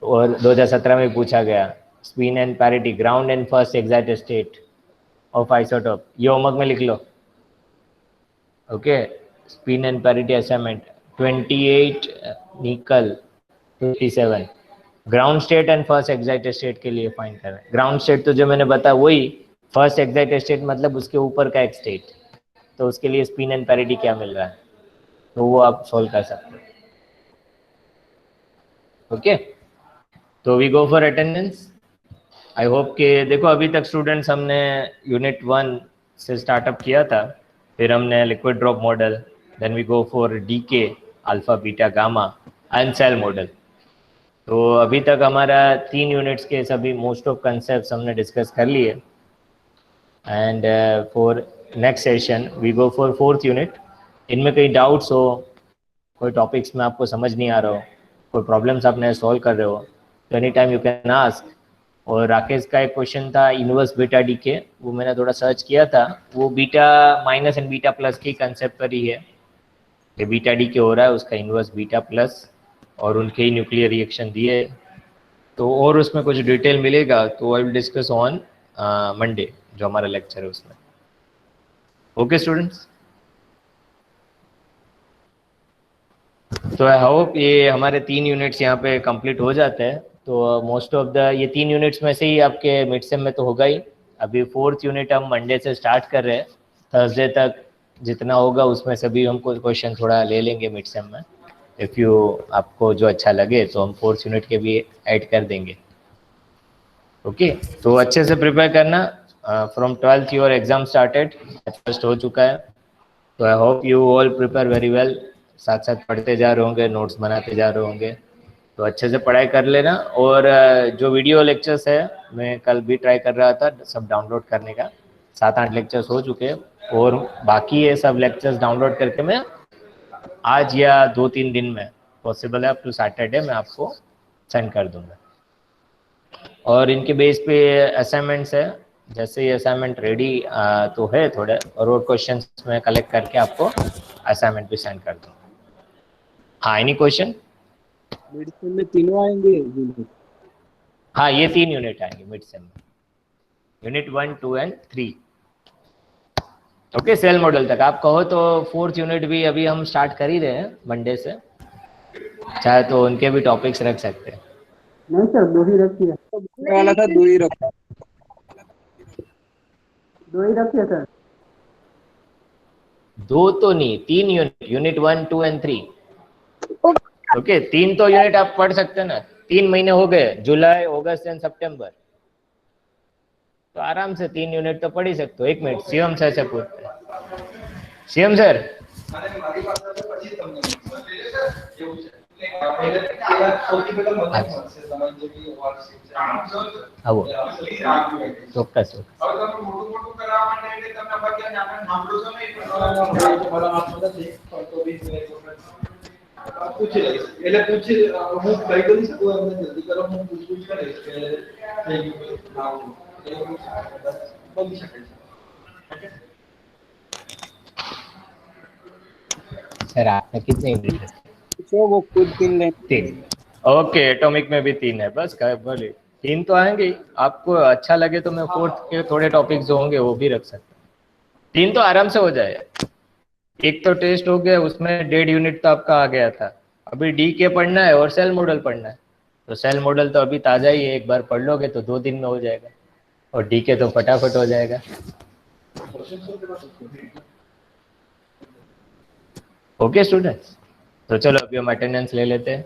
और 2017 में पूछा गया spin and parity ground and first excited state of isotope, ये होमवर्क में लिख लो। Okay, spin and parity assignment 28 nickel 57, ground state and first excited state के लिए फाइंड कर रहे हैं। ग्राउंड स्टेट तो जो मैंने बताया वही, फर्स्ट एग्जैक्ट स्टेट मतलब उसके ऊपर का एक स्टेट, तो उसके लिए स्पिन एंड पैरिटी क्या मिल रहा है, तो वो आप सॉल्व कर सकते हो। ओके, तो we go for attendance. I hope कि देखो अभी तक स्टूडेंट्स हमने यूनिट 1 से स्टार्टअप किया था, फिर हमने liquid drop model, then we go for decay, alpha beta gamma and shell model. तो अभी तक हमारा 3 यूनिट्स के सभी मोस्ट ऑफ कंसेप्ट हमने डिस्कस कर लिए, and for next session we go for 4th unit. इनमें कई डाउट्स हो, कोई टॉपिक्स में आपको समझ नहीं आ रहा हो कोई प्रॉब्लम्स आपने सॉल्व कर रहे हो तो any time you can ask. और राकेश का एक क्वेश्चन था इनवर्स बीटा डी के, वो मैंने थोड़ा सर्च किया था, वो beta minus and beta plus की कंसेप्ट पर ही है कि बीटा डी के हो रहा है उसका इनवर्स बीटा प्लस, और उनके ही न्यूक्लियर रिएक्शन दिए। तो और उसमें कुछ डिटेल मिलेगा तो I will discuss on Monday जो हमारा लेक्चर है उसमें। ओके स्टूडेंट्स, तो आई होप ये हमारे 3 यूनिट्स यहाँ पे कंप्लीट हो जाते हैं। तो मोस्ट ऑफ द ये 3 यूनिट्स में से ही आपके मिड सेम में तो होगा ही। अभी 4th यूनिट हम मंडे से स्टार्ट कर रहे हैं, थर्सडे तक जितना होगा उसमें से भी हमको क्वेश्चन थोड़ा ले लेंगे मिड सेम में। इफ़ यू आपको जो अच्छा लगे तो हम 4th यूनिट के भी ऐड कर देंगे। ओके तो अच्छे से प्रिपेयर करना। From 12th your exam started, first हो चुका है, तो I hope you all prepare very well. साथ साथ पढ़ते जा रहे होंगे, नोट्स बनाते जा रहे होंगे, तो अच्छे से पढ़ाई कर लेना। और जो वीडियो लेक्चर्स है मैं कल भी ट्राई कर रहा था सब डाउनलोड करने का, 7-8 लेक्चर्स हो चुके हैं, और बाकी ये सब लेक्चर्स डाउनलोड करके मैं आज या 2-3 दिन में पॉसिबल है अप टू सैटरडे मैं आपको सेंड कर दूंगा। और इनके बेस पे असाइनमेंट्स है, जैसे ये असाइनमेंट रेडी तो है थोड़े, और क्वेश्चंस में कलेक्ट करके आपको असाइनमेंट भी सेंड कर दूँगा। हाँ, एनी क्वेश्चन? मिड सेम में तीनों आएंगे यूनिट? हाँ, ये 3 यूनिट आएंगे मिड सेम में, unit 1, 2 and 3। Okay, shell model तक आप कहो तो 4th यूनिट भी अभी हम स्टार्ट कर ही रहे हैं मंडे से, चाहे तो उनके भी टॉपिक्स रख सकते हैं। नहीं सर, 2 ही रखिए। वाला था 2 ही रखा। 2 ही रखिए सर। 2 तो नहीं, 3 यूनिट, यूनिट 1, 2 एंड 3। ओके, 3 तो यूनिट आप पढ़ सकते हैं ना, 3 महीने हो गए, जुलाई, अगस्त एंड सितंबर, तो आराम से 3 यूनिट तो पढ़ ही सकते हो। 1 मिनट, शिवम सर से पूछते हैं। शिवम सर, આવો ચોક્કસ सर आपने कितने यूनिट? तो वो खुद 3 ले। 3। ओके, एटॉमिक में भी 3 है, बस बोले 3 तो आएंगे ही। आपको अच्छा लगे तो मैं 4th के थोड़े टॉपिक्स जो होंगे वो भी रख सकता हूँ। 3 तो आराम से हो जाएगा। एक तो टेस्ट हो गया, उसमें 1.5 यूनिट तो आपका आ गया था। अभी डी के पढ़ना है और सेल मॉडल पढ़ना है, तो सेल मॉडल तो अभी ताज़ा ही है, एक बार पढ़ लोगे तो 2 दिन में हो जाएगा, और डी के तो फटाफट हो जाएगा। ओके स्टूडेंट्स, तो चलो अभी हम अटेंडेंस ले लेते हैं।